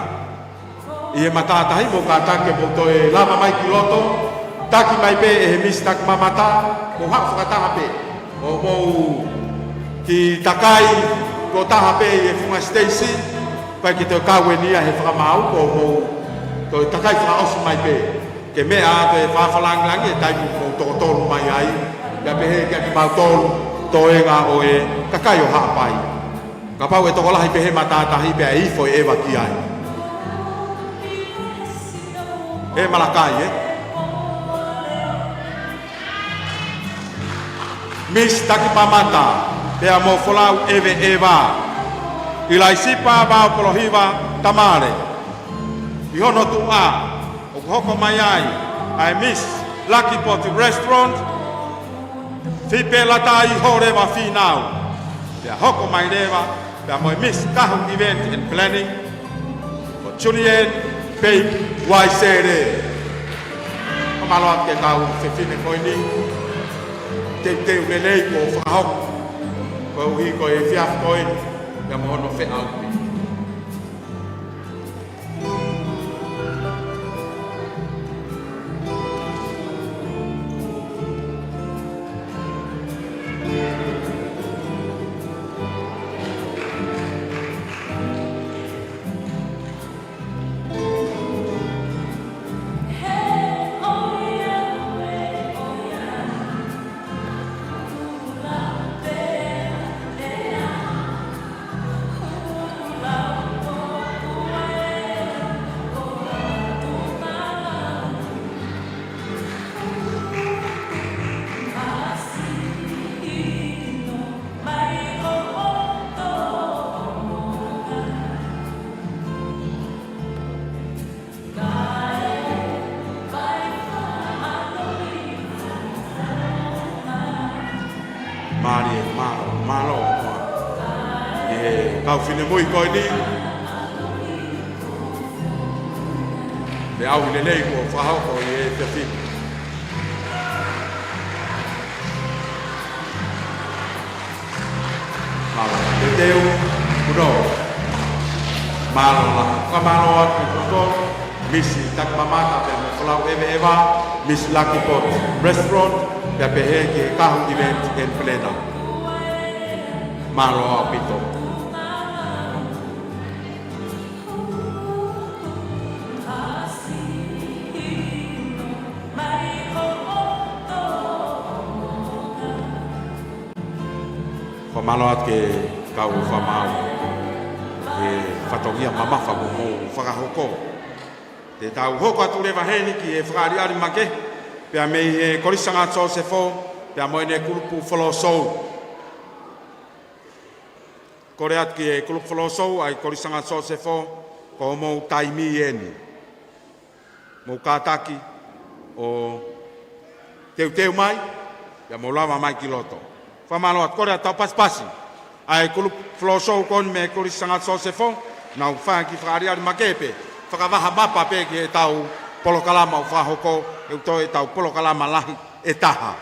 i e matatahi mo ka take mo to e lama mai ki loto taki mai pe e he misi taki mamata mo hak whakataha pe o mo ki takai ko taha pe e whunga Stacy pai ki te kawe nia he whakamau ko mo Toi takai whaosi mai pe. Ke mea te whawhalangilangi e taimu mō toko tolu mai ai. Pea pehe kia ki mau tolu toe ngā o e kakai o haapai. Ka pau e toko lahi pehe matatahi pea ifo e ewa ki ai. E malakai Miss taki pamata pea mo folau ewe ewa. I lai sipa vau polo Hiva tamare. I hono tu a o hoko mai ai. Ai Miss Lucky Pot Restaurant. Fipe lata i hore wa finau. Pea hoko mai rewa. Pea mo Miss Kahung Event and Planning. O Chunien Pei Waisere. O maloa ke tau fefine koini. Te ulelei ko whakahoko. Ko uhi ko e whiaf koi. Pea mo hono Fe'auhi. Malo kau fine mui koi ni Fe'auhi lelei ko whahoko i e te fine malo te teo kuno malo la ka malo atu kuno misi tak mamata pe mo whalau ewa Miss Lucky Pot Restaurant pe pehe ke Kahung Event and Planning malo apito malo at ke kau whamau e whatongia mamafa mo whakahoko te tau hoko atu lewa heni ki e whakaariari make pea mei e korisanga tō se fō pea moe ne kulupu wholosou kore at ki e kulupu wholosou ai korisanga tō se fō ko mou taimi eni mou kātaki o teu mai pea mou lava mai ki loto whamalo at kore at tau paspasi ai kulupu wholosou kon me korisanga tō se fō nau whaki whakaariari makepe whakavaha mapa pe ki e tau polokalama o whahoko e uto e tau polokalama lahi e taha.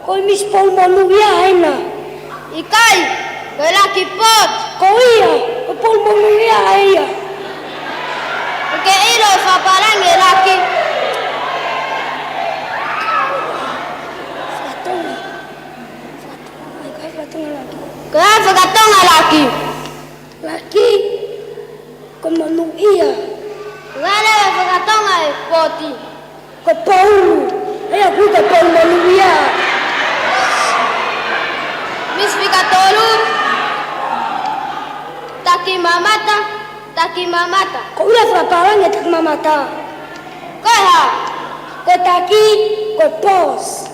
Koi mis polma luvia aina. Ikai, Koe laki pot. Ko ia, ko polmonu ia ia. Ke ilo e whaparangi laki. Koe ai whakatonga laki. Laki, ko manu ia. Koe ai whakatonga e poti. Ko paulu, ia ku ko polmonu ia. Mis whakatolu. Taki mamata. Taki mamata. Ko ia whaparangi tak mamata. Koe ha. Ko taki, ko pos.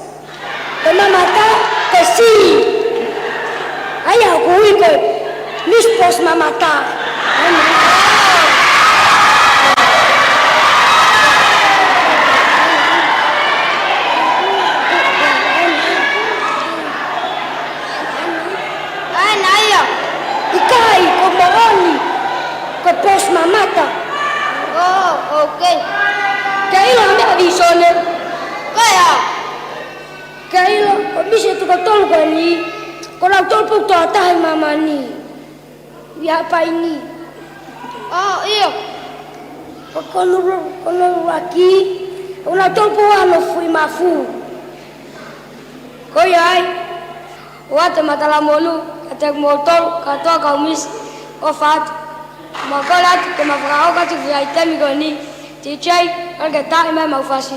Ko mamata, ko si. Ai aku iko mis pos mamata. Ai naya. Ikai ko Mamani. Ko pos mamata. Oh, okay. Kailo ame avisone. Koe ha. Kailo ko mise tu ko tolko ni. Ko lau tolpo to atahi Mamani. Ya pa ini. Oh, iyo. Ko kono laki. Ko lau tolpo ano fui mafu. Ko yai. Wate matala molu. Katek motor katoa kaumis. Ofat. Makolat ke mafrao kati vya itemi goni. Tichay kalke ta ime maufasi.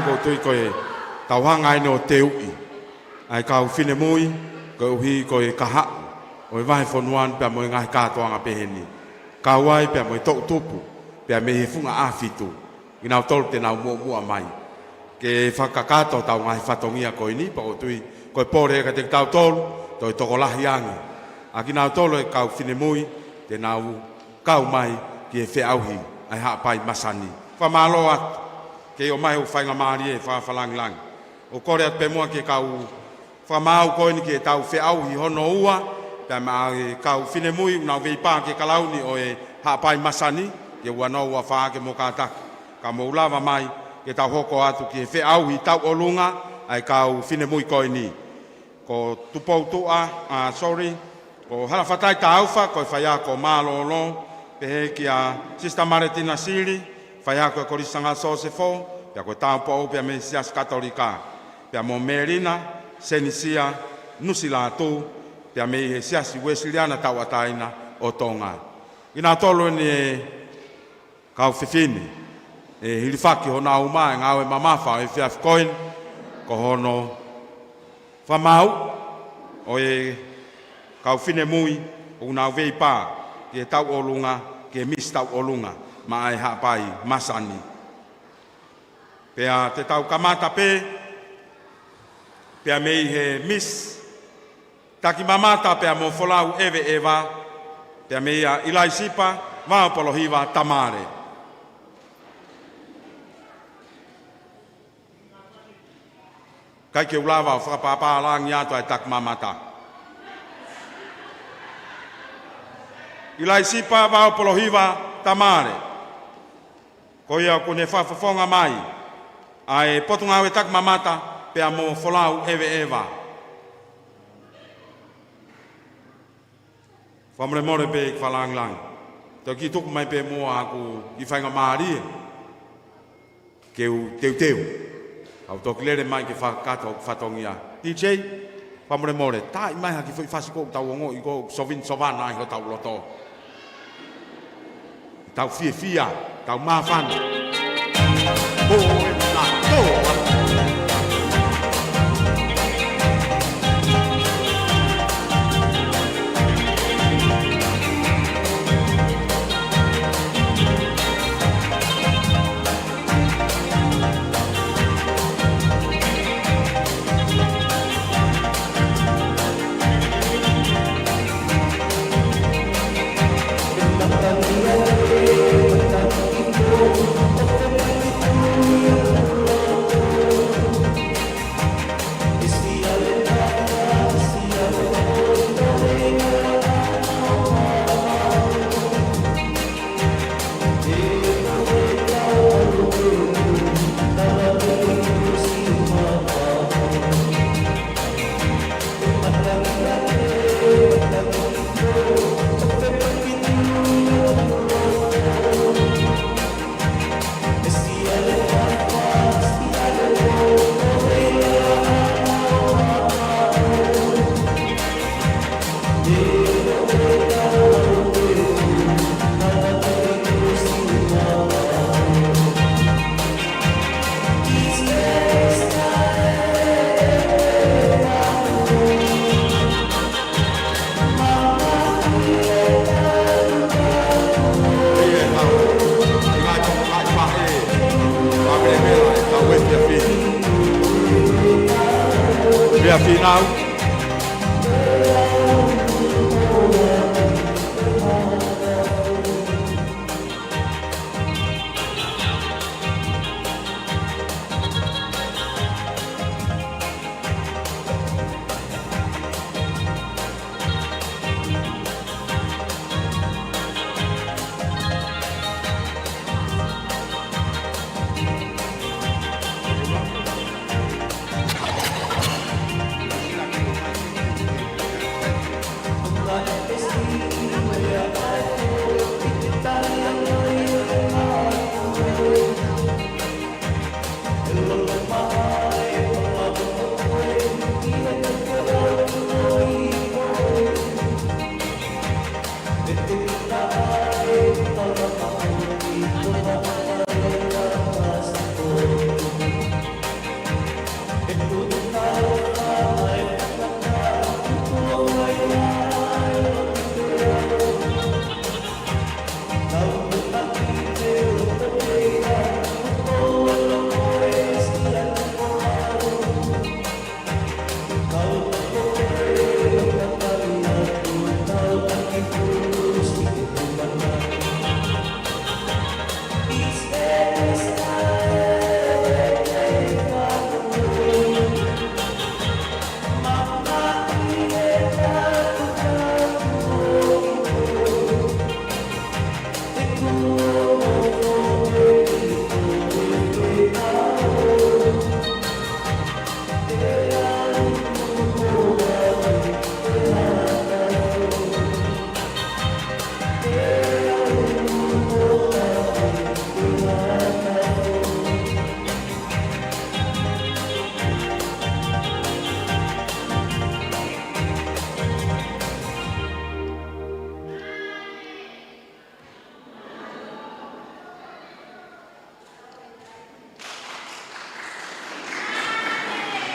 ko tui koe tauhanga ino Fe'auhi. Ai kau whine mui, koe uhi koe kaha. O vai fonuan pe mo ngai katoanga peheni. Kawai pe mo tok tupu, pe me funga afitu. Ina tol te na mo mai. Ke whakakato tau ngai whatongia koe ni, pa o tui koe pore ka te tau tolu, toi toko lahi angi. A ki nau tolo e kau whine mui, te nau kau mai ki e Fe'auhi, ai hapai Masani. Whamalo atu, ke o mai o whainga maari e whawhalangilangi. O kore at pe mua ke kau whamau koe ni ke tau Fe'auhi hono ua, pe ma e kau whine mui, unau vei pā ke kalauni o e hapai Masani, ke uano ua whaa ke mo kātaki. Ka mo ulawa mai, ke tau hoko atu ki e Fe'auhi tau o lunga, ai kau whine mui koe ni. Ko tupou tua, ko halawhatai ta auwha, ko whaia ko mālolo, pehe ki a Sista Maretina Siri, whaia ko e korisanga sosefo, pia ko tāpou, pia me sias katolika, pia mo merina, senisia, nusilatu, pia me siasi wesiliana tau ataina o Tonga. Ina tolo ni e kau whiwhini, e hilifaki hona uma, ngau e mamafa, e whiaf koin, ko hono whamau, o e kau whine mui, o nau vei pā, ke tau olunga, ke mis tau olunga, ma ai hapai Masani. Pea te tau kamata pe, pea mei he mis, taki mamata pea mo folau ewe ewa, pea mei a ilai sipa, maapolo Hiva tamare. Kai ke ulawa o whakapapa langi ato ai tak mamata. Ilai sipa maapolo Hiva tamare. Ko ia ko ne whafonga mai, ai potunga we tak mamata, pea mo folau ewe ewa. Whamre more pe ik whalang lang. Tau ki tuku mai pe mua aku i whainga maari. Keu teu. Au toki lere mai ke whakato whatongia. DJ, whamre more, tai mai haki whi whasiko tau ongo i ko sovin sovana i ko tau loto. Tau fia, tau mawhana. Ho e na toa. Final.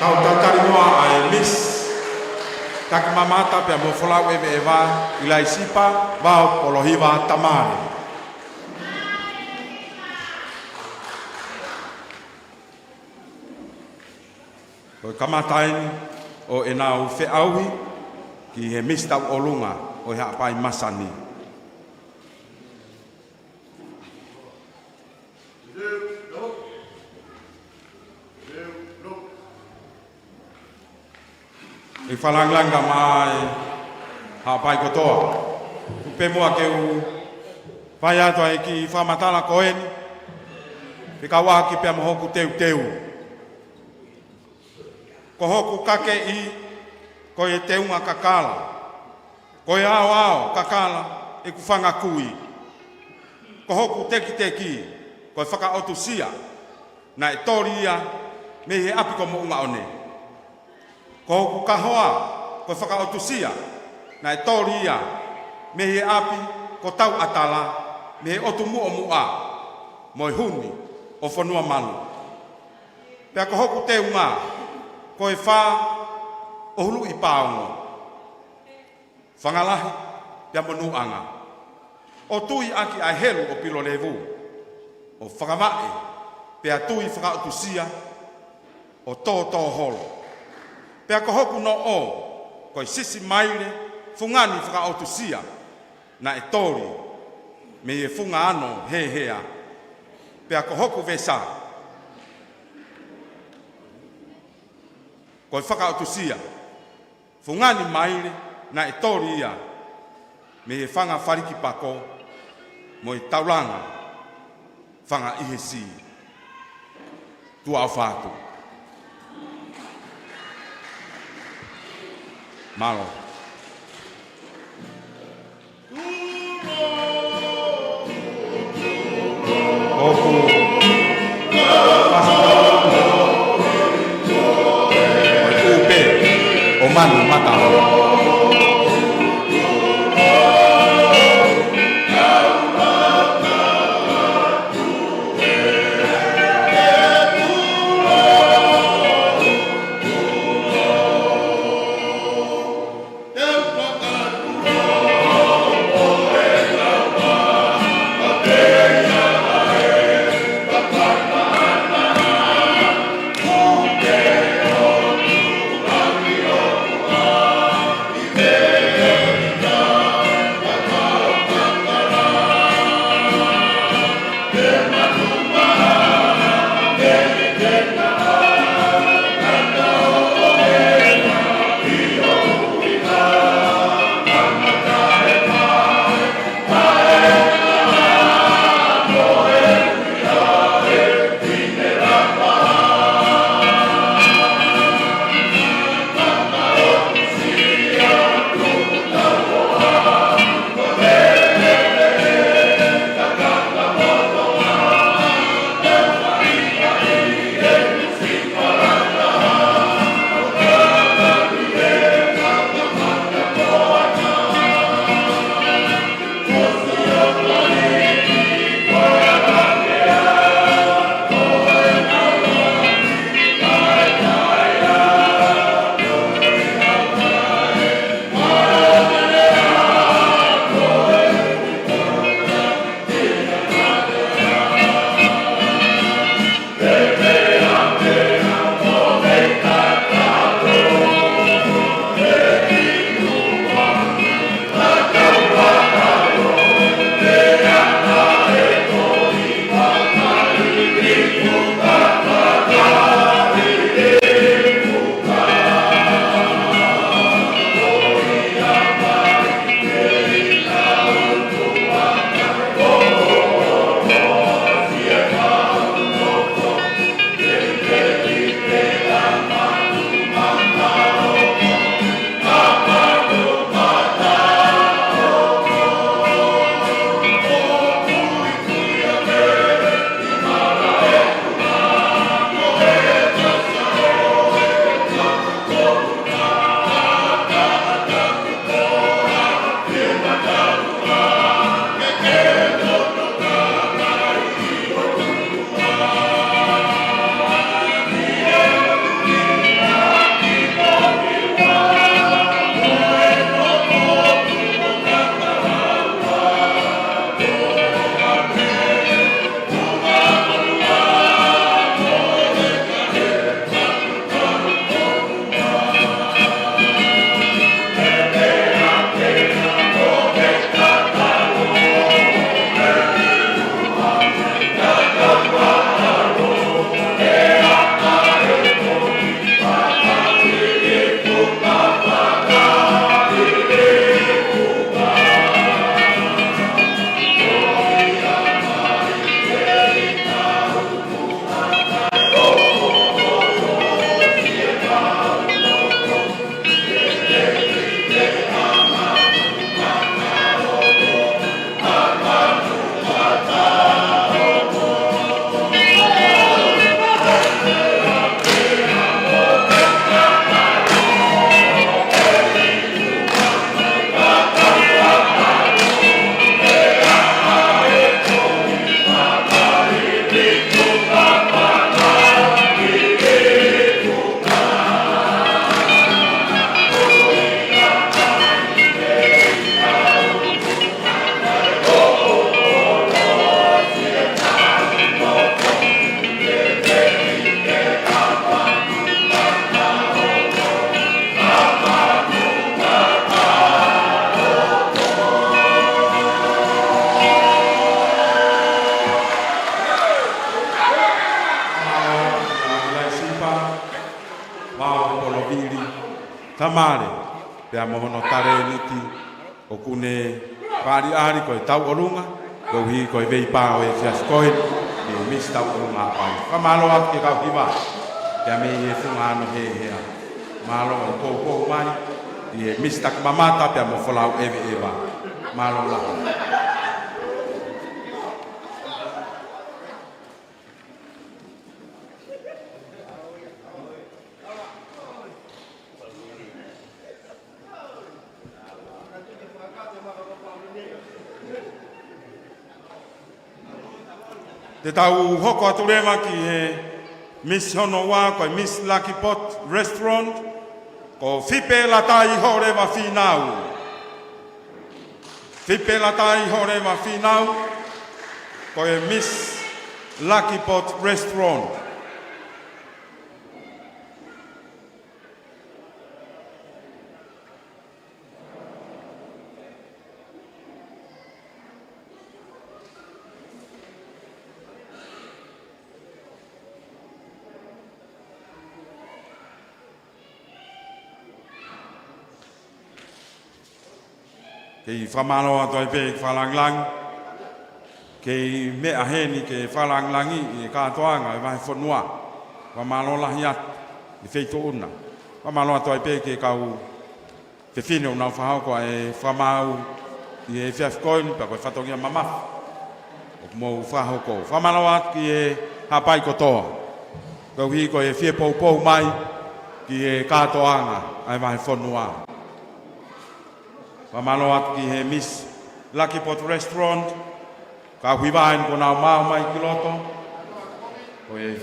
Tau tari noa ai Miss Taki mamata pe mo folau eva ilai sipa va polo Hiva tamare. O kamatain o enau Fe'auhi ki he Miss tau olunga o he apai Masani. I whalanglanga mai hapai kotoa. Kupe mua ke u whai ato e ki whamatala koeni. Pika waha ki pia mo Hoku teu teu. Ko Hoku kake i ko e teunga kakala. Ko e ao ao kakala e ku whanga kui. Ko Hoku teki teki ko e whakaotusia na e toria me he api ko mo unga one. Ko Hoku kahoa ko whakaotusia na e toria me he api ko tau atala me he otu mua mua mo e huni o whanua manu. Pea ko Hoku te unga ko e wha o hulu i pāongo. Whangalahi pea monuanga. O tui aki ai helu o pilo levu. O whakamae pea tui whakaotusia o tō holo. Pea ko Hoku no o, ko i sisi maile, fungani whakaotusia, na e tori, me e funga ano he hea. Pea ko Hoku vesa, ko i whakaotusia, fungani maile, na e tori ia, me e whanga whariki pako, mo i taulanga, whanga ihesi, tua au whātu. Malo. Hoku. Upe. O manu mata. tamare pea mohono tare niti o kune pari ari ko tau olunga ko hi ko vei pa o e fias ko e mis tau olunga pai ka malo at ke ka hiva ya me e funga no he he malo ko ko mai e mis tak mamata pea mo folau eve eva malo la Te tau hoko atu rewa ki he Miss Hono wā koe Miss Lucky Pot Restaurant ko whipe la tai ho rewa whinau. Whipe la tai ho rewa whinau koe Miss Lucky Pot Restaurant. Kei whamano atoi pe whalanglang, kei mea heni ke whalanglangi i kātoanga i wahi whanua, whamano lahi atu i wheito una. Whamano atoi pe ke kau te whine o nau whahau koa e whamau i e whiafkoini pa koe whatongia mamafu. O mou whahau ko. Whamano atu ki e hapai kotoa. Kau hi koe e whie pou mai ki e kātoanga i wahi whanua. Whamalo atu ki he Miss Lucky Pot Restaurant, ka huiwain ko nau Maama i Kiloto. O e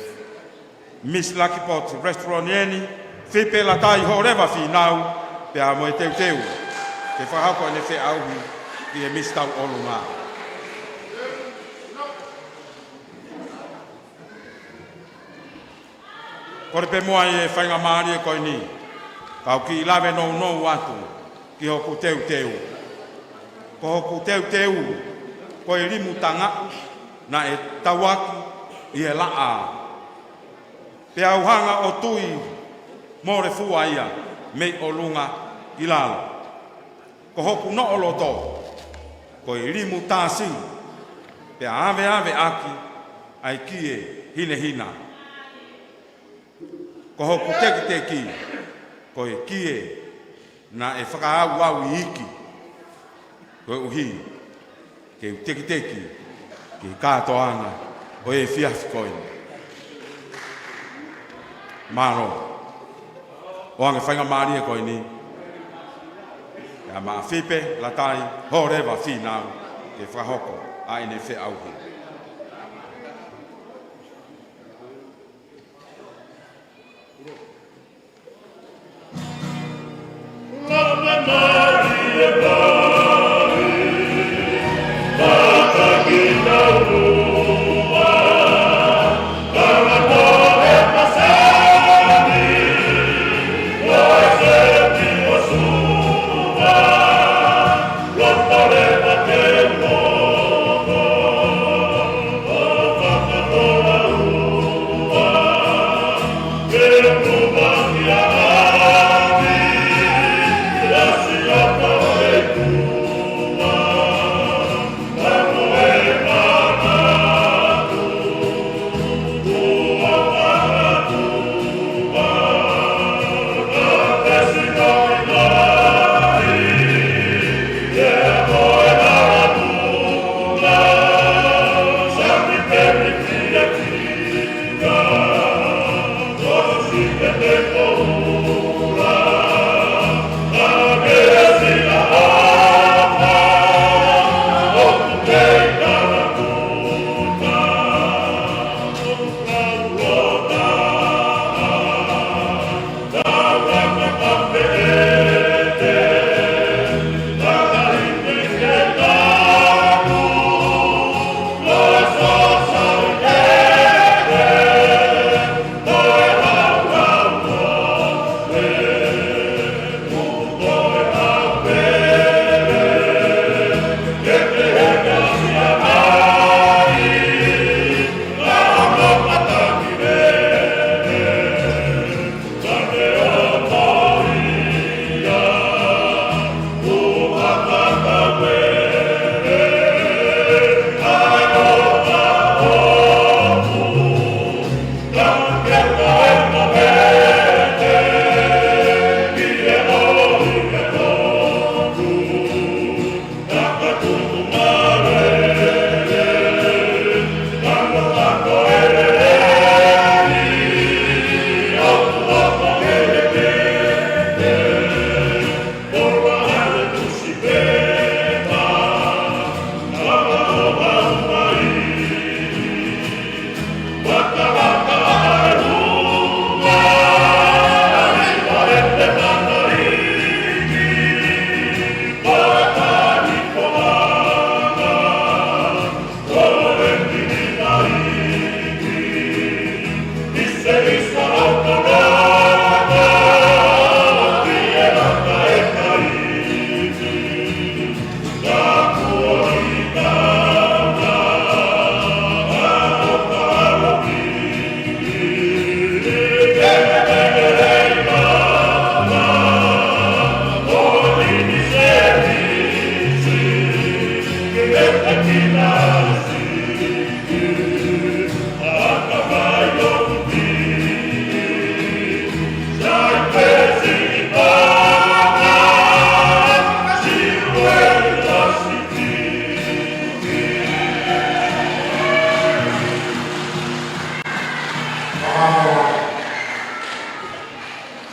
Miss Lucky Pot Restaurant yeni, whipe la tai ho rewa whinau, pea mo e teu teu. Te whahako ne Fe'auhi ki he Miss Tau Olunga. Kore pe mua i e whainga maari e koe ni, kau ki lawe nou atu. Ki hoku teu teu. Ko hoku teu teu, ko e rimu tanga na e tawaki i e laa. Te auhanga o tui more fua ia, mei o lunga i lalo. Ko hoku no o loto, ko e rimu tāsi, pe ave aki, ai kie hine hina. Ko hoku teki, ko e kie na e whakaau au i iki, koe uhi, ke teki, ke kātoanga, o e whiafi koini. Maro, o ange whainga maari e koini, ia maa whipe, la tai, ho rewa whinau, ke whahoko, a ine Fe'auhi. Thank you.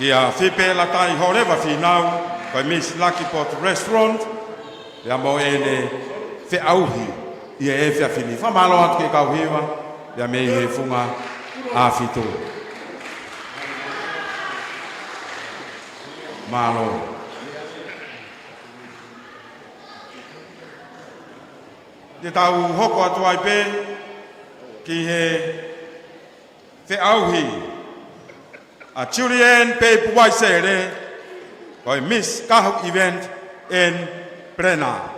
Kia whipe la tai horewa whinau, koi Miss Lucky Pot Restaurant, ia mo ene Fe'auhi, ia e whia whini. Whamalo atu ke kau Hiva, ia me he funga a whitu. Malo. Te tau hoko atu ai pe, ki he Fe'auhi, a children pay puai sere, koi Miss Kahu event in Prena.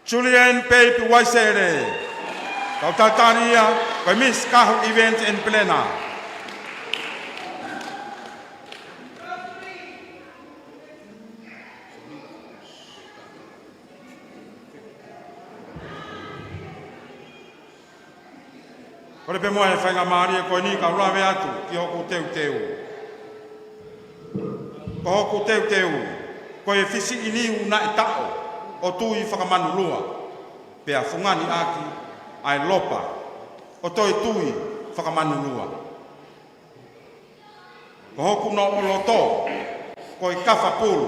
Children pay puai sere, kau tatania, koi Miss Kahu event in Prena. Kore pe moe whainga maari e koe ni ka urawe atu ki hoku teu teu. Ko hoku teu teu, koe e whisi iniu na e tao o tui whakamanu lua. Pea whungani aki ai lopa o toi tui whakamanu lua. Ko hoku no o loto, koe kawha pulu.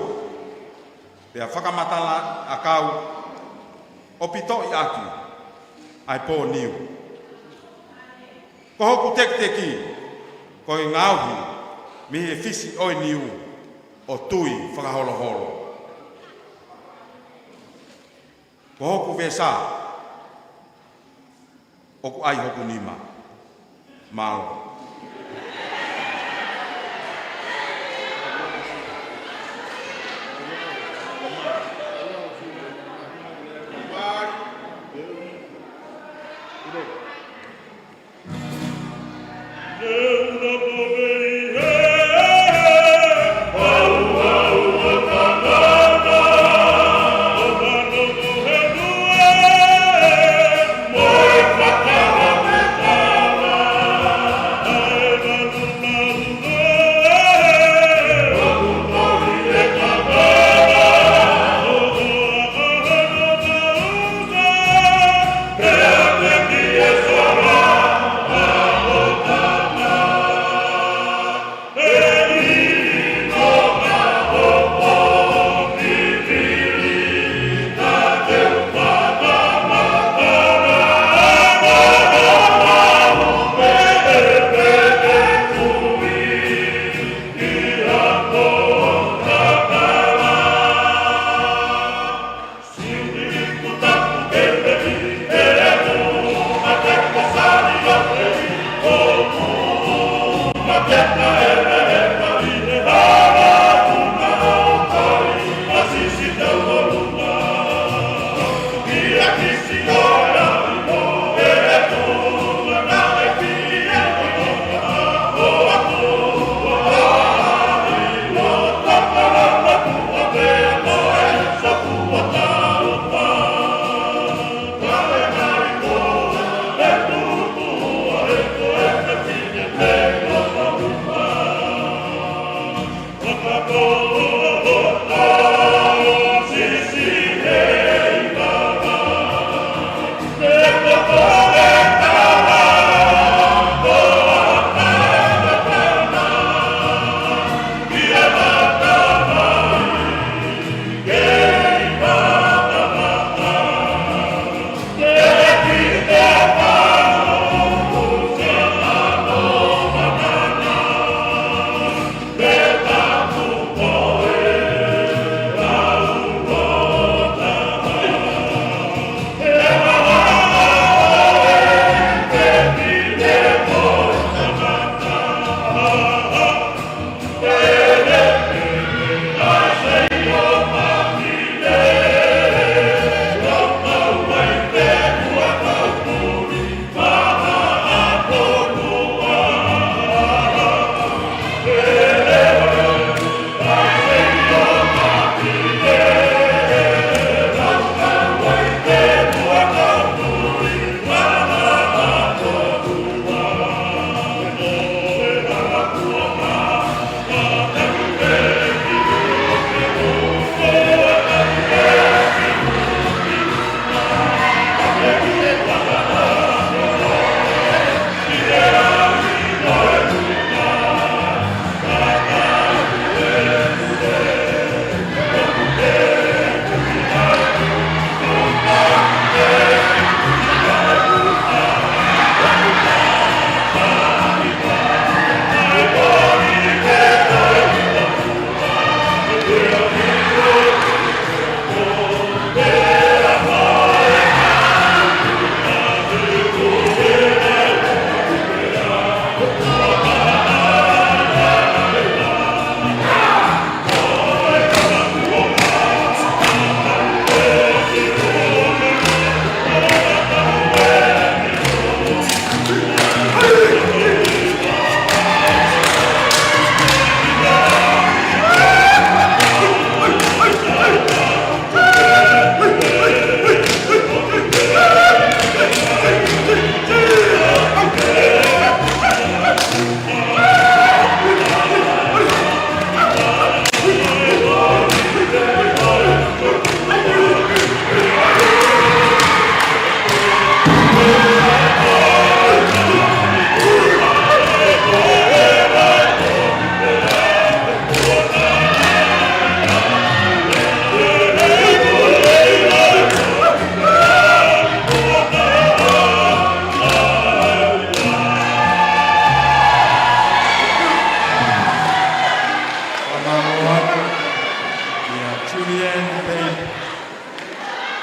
Pea whakamatala a kau o pitoi aki ai pō niu. Ko hoku teki, ko i ngauhi, mi he fisi oi niu, o tui whakaholo holo. Ko hoku vesa, oku ai hoku nima, malo.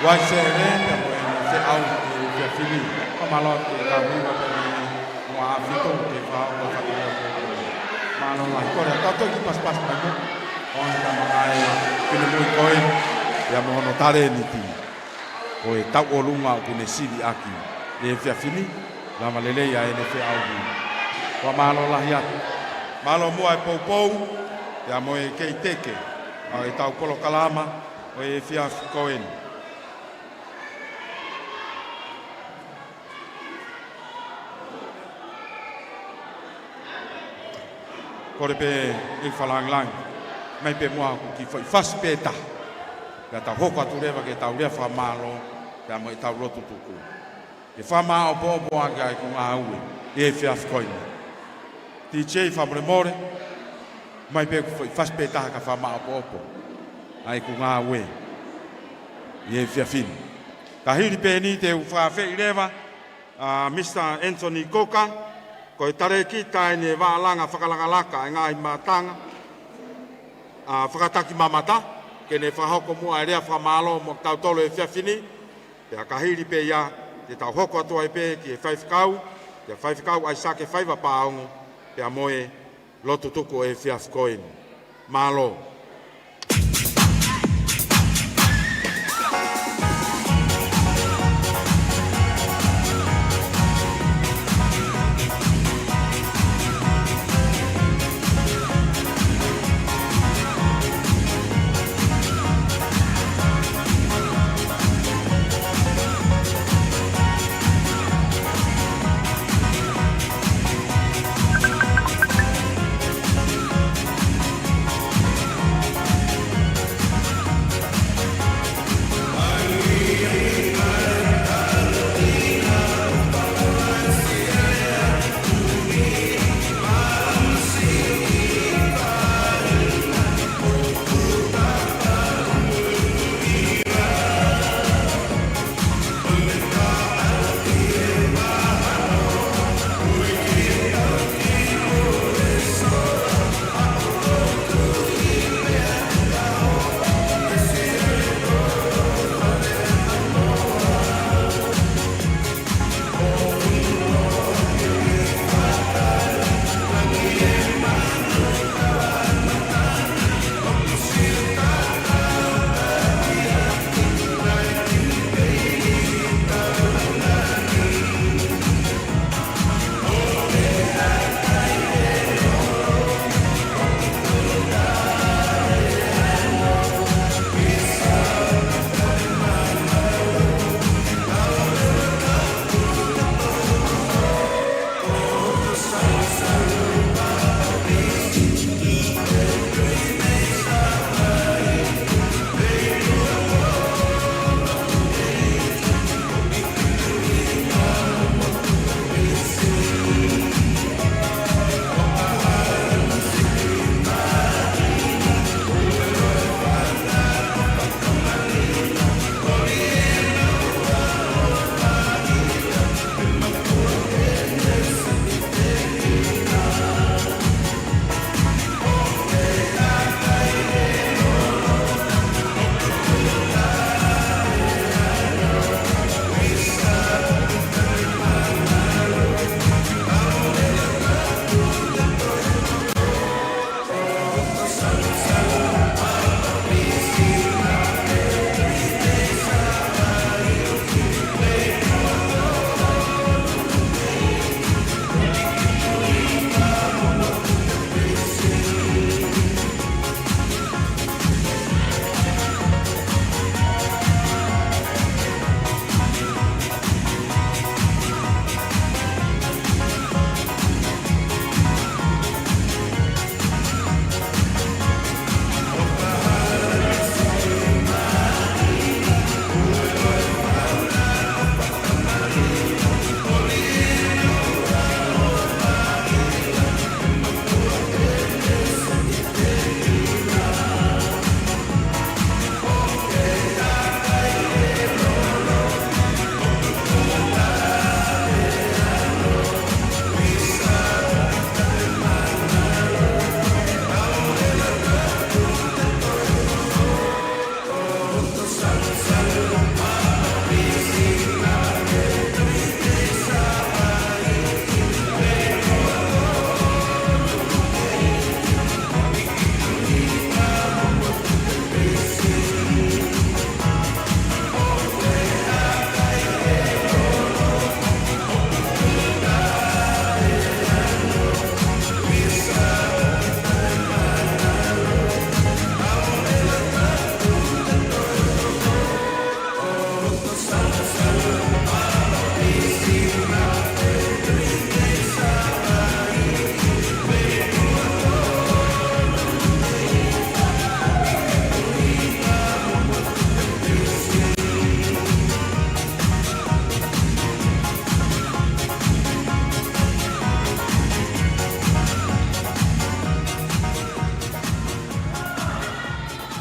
Wai se re te mo te au te fili. O malo te ka huwa pe mo a fito te fa o fa te malo la kore ta to ki pas mai mo. On ta mai ki no mo koi ya mo no tare ni ti. O e tau o lunga o kune Sivi aki. E fia fili la malele ya ene Fe'auhi. Wa malo la hiat. Malo mo ai pou ya mo e kei teke. A e tau polo kalama o e fia koen. Kore pe i whalang mai pe mua ki whai whaspeta. Ka tau hoko atu rewa ke tau rea whamalo, ka mo i tau rotu tuku. Ke whamao po aga i kunga aue, e whiaf koina. Ti chei whamore more, mai pe ku whai whaspeta ka whamao po. Ai kunga aue, e whiafini. Ka hiri pe ni te whawhi rewa, Mr. Anthony Koka, ko e tare ki tae ne waalanga whakalakalaka e ngāi mātanga. Whakataki mamata, ke ne whahoko mua e rea whamalo mo tau tolo e whiawhini. Pea ka hiri pe ia, te tau hoko atua e pe ki e whaiwhikau. Te whaiwhikau ai sake whaiwa pāongo, pea moe lotu tuku e whiawhikoin. Malo.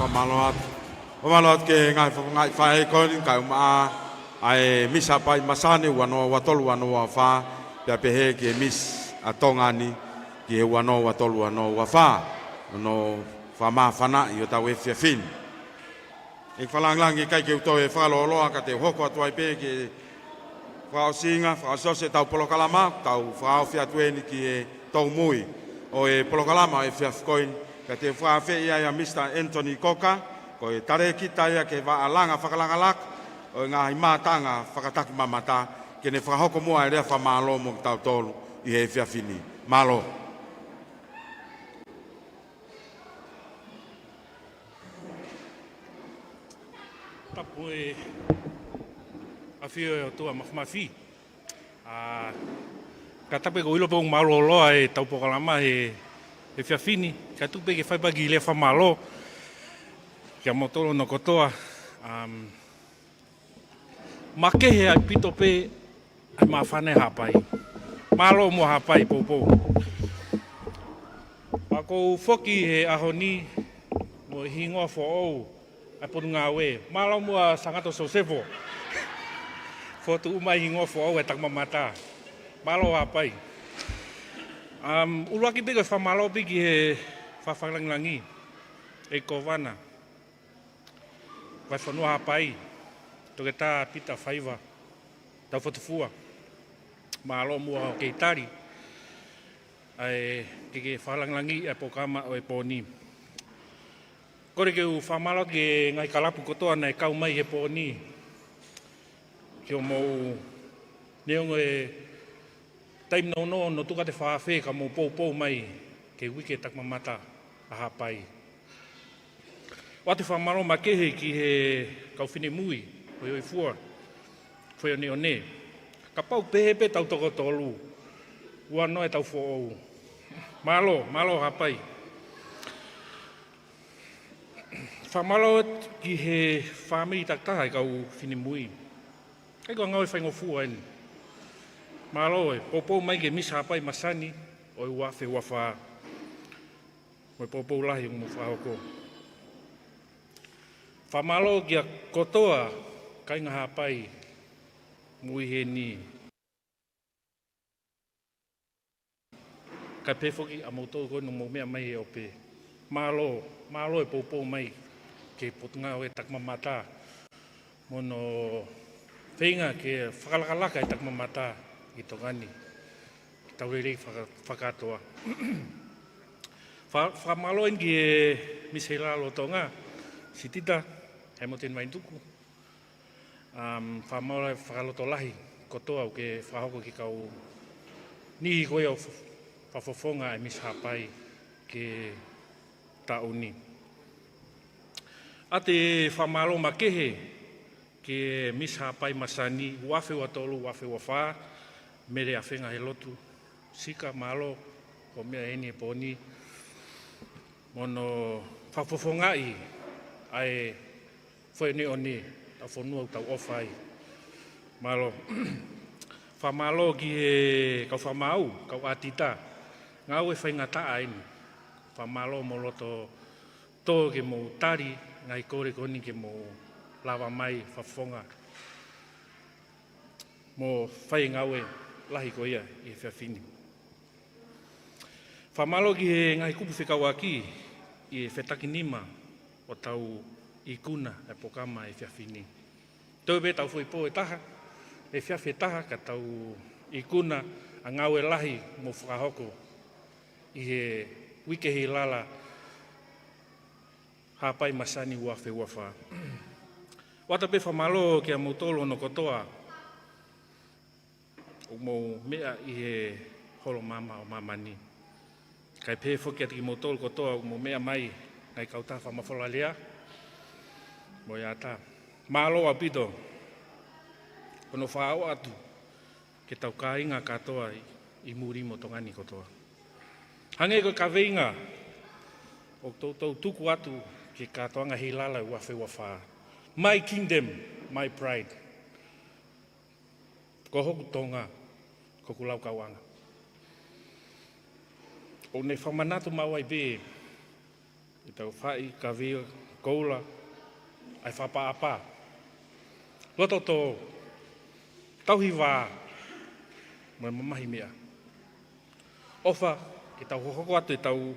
Malo ke ngai fai ko ni ka ma ai misa pai Masani wano watolu wano wafa pe pehe ke mis a Tonga ni ke wano watolu wano wafa no fama fana yo ta we fin e falang lang kai ke to e falo lo ka te hoko atu ai pe ke fa singa fa so se tau polo kalama tau fa fia tueni ki tau mui o e polo kalama e fia coin ka te fa fe ia Mr. Anthony Koka ko e tare kita ia ke va alanga whakalangalak o ngā himatanga whakataki mamata ke ne whakahoko mua e rea whamalo mo tau tolu i he whiawhini. Malo. Tapu e awhio e o tua mawhimawhi. Ka tape ko ilo pōng malo loa e tau pokalama e whiawhini. Ka tupe ke whaipagi i lea whamalo. Kia motoro no kotoa, makehe ai pito pe ai mawhane hapai. Malo mo hapai popo. Ako whoki he ahoni mo hingoa who'ou ai ponu ngā we. Malo mo a sangato sosefo. Fotu umai hingoa who'ou e takmamata. Malo hapai. Uruaki peko e whamalo piki he whawhalanglangi. E kowana. Vai whanua hapai, toke tā pita whaiva, tau whatufua. Malo mua o kei tari, ai ke whalanglangi e pokama o e pōni. Kore ke u whamalo ke ngai kalapu kotoa nei kau mai he pōni. Ki o mou neongo e taim no tuka te whawhe ka mou pou mai ke wike takmamata a hapai. Wate whamaro makehe ki he kauwhine mui, hoi hoi fua, whai o ne. Ka pau pehepe tau toko tolu, ua noe tau who'ou. Malo hapai. Whamaro ki he whamiri taktaha i kau whine mui. Kei kua ngau e whaingo fua eni. Malo e, popou mai ke misa hapai Masani, o i wafe wafa. Moi popou lahi o mo whahoko. Whamalo kia kotoa kai ngā hapai mui he ni. Kai pewhoki a mautou koe no mou mea mai e ope. Malo e poupou mai ke potunga o e takmamata. Mono whenga ke whakalakalaka e takmamata i Tongani. Ki taurerei whakatoa. Whamalo en ki e misheilalo Tonga. Sitita. Hei mo tēn maintuku. Whamaura e whakaloto lahi kotoa o ke whahoko ki kau nihi koe au whawhawhonga e mishapai ke tauni. A te whamalo makehe ke mishapai Masani, wafe wa tolu, wafe wa wha, mere a whenga he lotu, sika malo, o mea eni e poni, mono whawhawhonga i ai foi ne oni ta fonu tau ofai malo famalo ki e ka famau ka atita ngau e fai ngata ai famalo moloto to ke mo tari ngai kore koni ke mo lava mai fafonga mo fai ngau e lahi ko ia e fafini famalo ki ngai kupu fikawaki e fetakinima o tau ikuna e pokama e whiawhini. Tau be tau fui po e taha, e whiawhi taha ka tau ikuna a ngau e lahi mo whakahoko i he wike hi lala hapai Masani wafe wafa. Wata pe whamalo ki a mautolo no kotoa o mo mea i he Holo Maama o Mamani. Kai pe whoki ati ki mautolo kotoa o mo mea mai ngai kauta whamawhala lea. Mo ia tā. Malo a pito. Kono whāo atu. Ke tau kāinga katoa i muri mo Tongani kotoa. Hange ko ka veinga. O tau tuku atu ke katoanga hilala wafe wafa. My kingdom, my pride. Ko Hoku Tonga, ko ku Laukau'anga. O ne whamanatu mawai be. I tau whai ka veo koula, ai whapa-apa. Loto tō tau Hiva, mai mamahi mea. Ofa, ki tau hoko atu i tau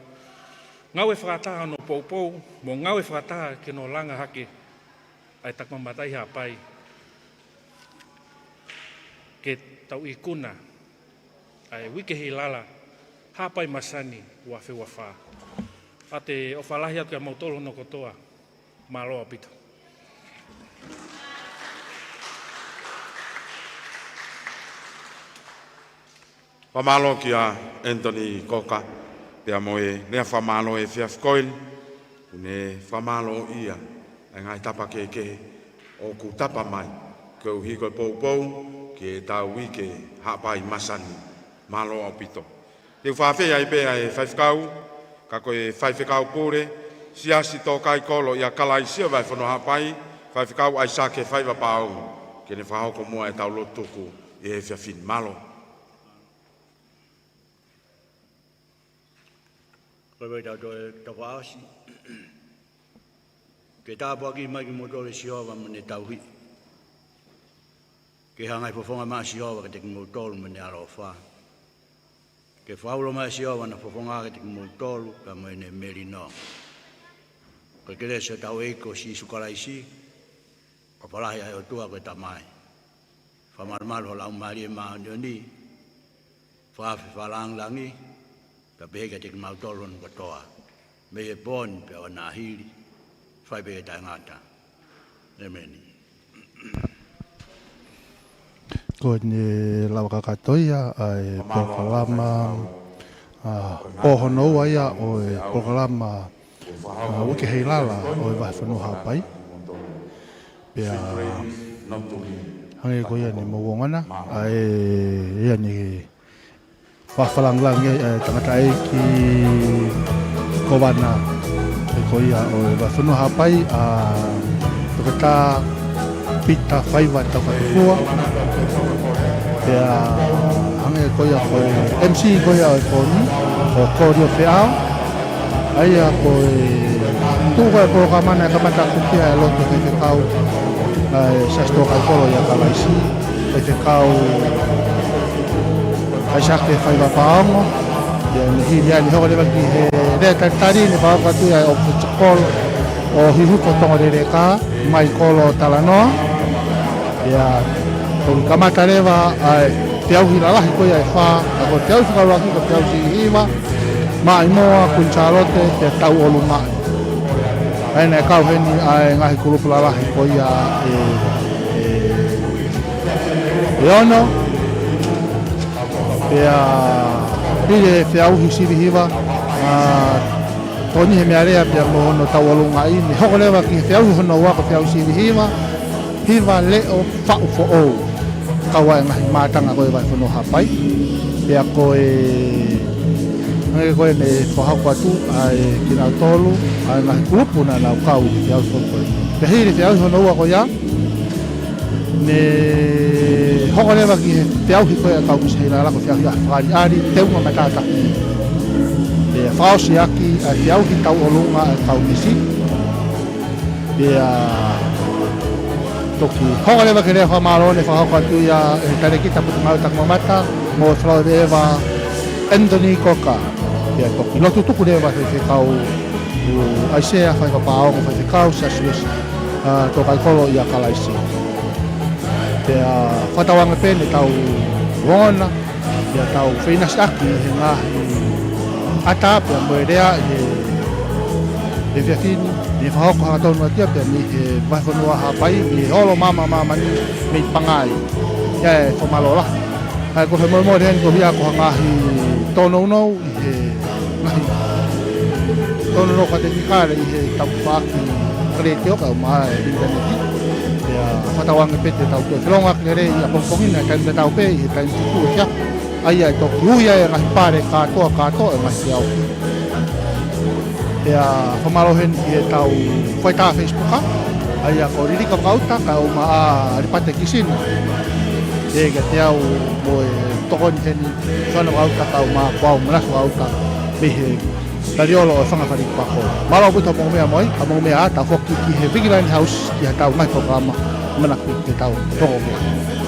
ngawe whakataha no poupou, mo ngawe whakataha ke no langa hake, ai tak mamatai hapai. Ke tau i kuna, ai wike hei lala, hapai Masani, ua whiua wha. A te ofalahi atu kia mautolo no kotoa, māloa pito. Whamalo ki a Anthony Koka, pia moe nea whamalo e whiafkoil, une whamalo ia, e ngai tapa ke o ku tapa mai, ke uhi koe pou, ke tau wike hapai Masani, malo au pito. Te whawhea i pēa e whaifkau, ka koe whaifkau pōre, siasi tō kai kolo ia kalai sia vai whano hapai, whaifkau ai sa ke whaiva pāu, ke ne whahoko mua e tau lotuku e whiafin malo. Koe tau tau aasi. Ke tāpua ki mai ki motore siova mene tauhi. Ke hangai fofonga maa siova ke te ki motolu mene alo wha. Ke whaulo mai siova na fofonga ke te ki motolu ka mene meri no. Koe ke lesa tau eiko si sukaraisi. Ka palahi ai o tua koe tamai. Whamaramaru ho lau maari e maa nioni. Whaafi whalang langi. Ka peheka te ki mautolo no katoa. Me e poni pe o nā hiri. Whai pehe tai ngata. Nemeni. Ko ni Laukau'anga ai programa pohono ia o programa wiki hei lala o vai whanua hapai. Pea hangi ko ia ni mawongana ai ia ni whawhalanglangi tangata e ki kowana ko ia o vai whanua hapai tukata pita whaiva tau whakifua. Pea hangi ko ia ko MC ko ia o koni o kori o Fe'auhi. Aia ko tuka e programana e kamata kukia e loto kei whekau sa stoka i kolo ia kalaisi kei whekau ai sake whaiva paongo ia ni hiri ani hoko lewa ki he rea taritari ni whakatu ia o kutukolo o hihuko tonga rereka mai kolo talanoa ia ko kamata lewa Fe'auhi lalahi ko ia e wha ako Fe'auhi whakalaki ko Fe'auhi Hiva mai moa kunchalote te tau olu mai. Aina e kau heni ai ngahi kulupula lahi ko ia e ono. Pea pile Fe'auhi Sivi Hiva toni he mearea pia mo hono tau olu ngai ni hoko lewa ki Fe'auhi hono wako Fe'auhi Sivi Hiva Hiva leo whau fo ou. Kawa e ngahi mātanga koe vai whano hapai. Pea koe ngai koe ne whahako atu ai kina tolu ai ngahi kulupu na Laukau i Fe'auhi koe. Pe hiri Fe'auhi hono ua ko ia ne hoko lewa ki he Fe'auhi koe a kau kisi heila lako Fe'auhi a whakari ari teunga matata. Pe whaosi aki a Fe'auhi tau olunga a kau kisi. Pe toki hoko lewa ki rea whamaro ne whahako atu ia e tare kita putu mau tak mamata mo whalau ewa Anthony Koka. Ia toki lotu tuku lewa whekau aisea whaiva paongo whekau sa suesi tō kai kolo ia kalaisi. Pea whatawanga pene tau wona ia tau whenasi aki he ngahi ata pea moe rea e whiakini ni whahoko hanga tonu atia pea ni he whaiwhanua hapai ni Holo Maama Mamani me Pangai ia e whamalola. Ai ko he moe moe rehen ko hia ko hangahi tono unou i he ngahi tono unou kate kikare i he tau whaaki kare te oka o maa e interneti. Pea whatawanga pete tau tue whelonga kere i a pongpongina e kaimta tau pe i he kaimta tuku e kia. Ai ai toki huia e ngahi pare katoa e ngahi Fe'auhi. Pea whamarohen i he tau whaita Facebooka. Ai a ko ririka whauta ka o maa ripate kisina. E ka te au mo e tokoni heni whanau auta ka o maa kwao manasu auta me he Tariolo o whangawhari pako. Mara o puta mō mea moi, a mō mea a tau whoki ki he Vigilante House ki he tau ngai programa, mana ki te tau tongo mea.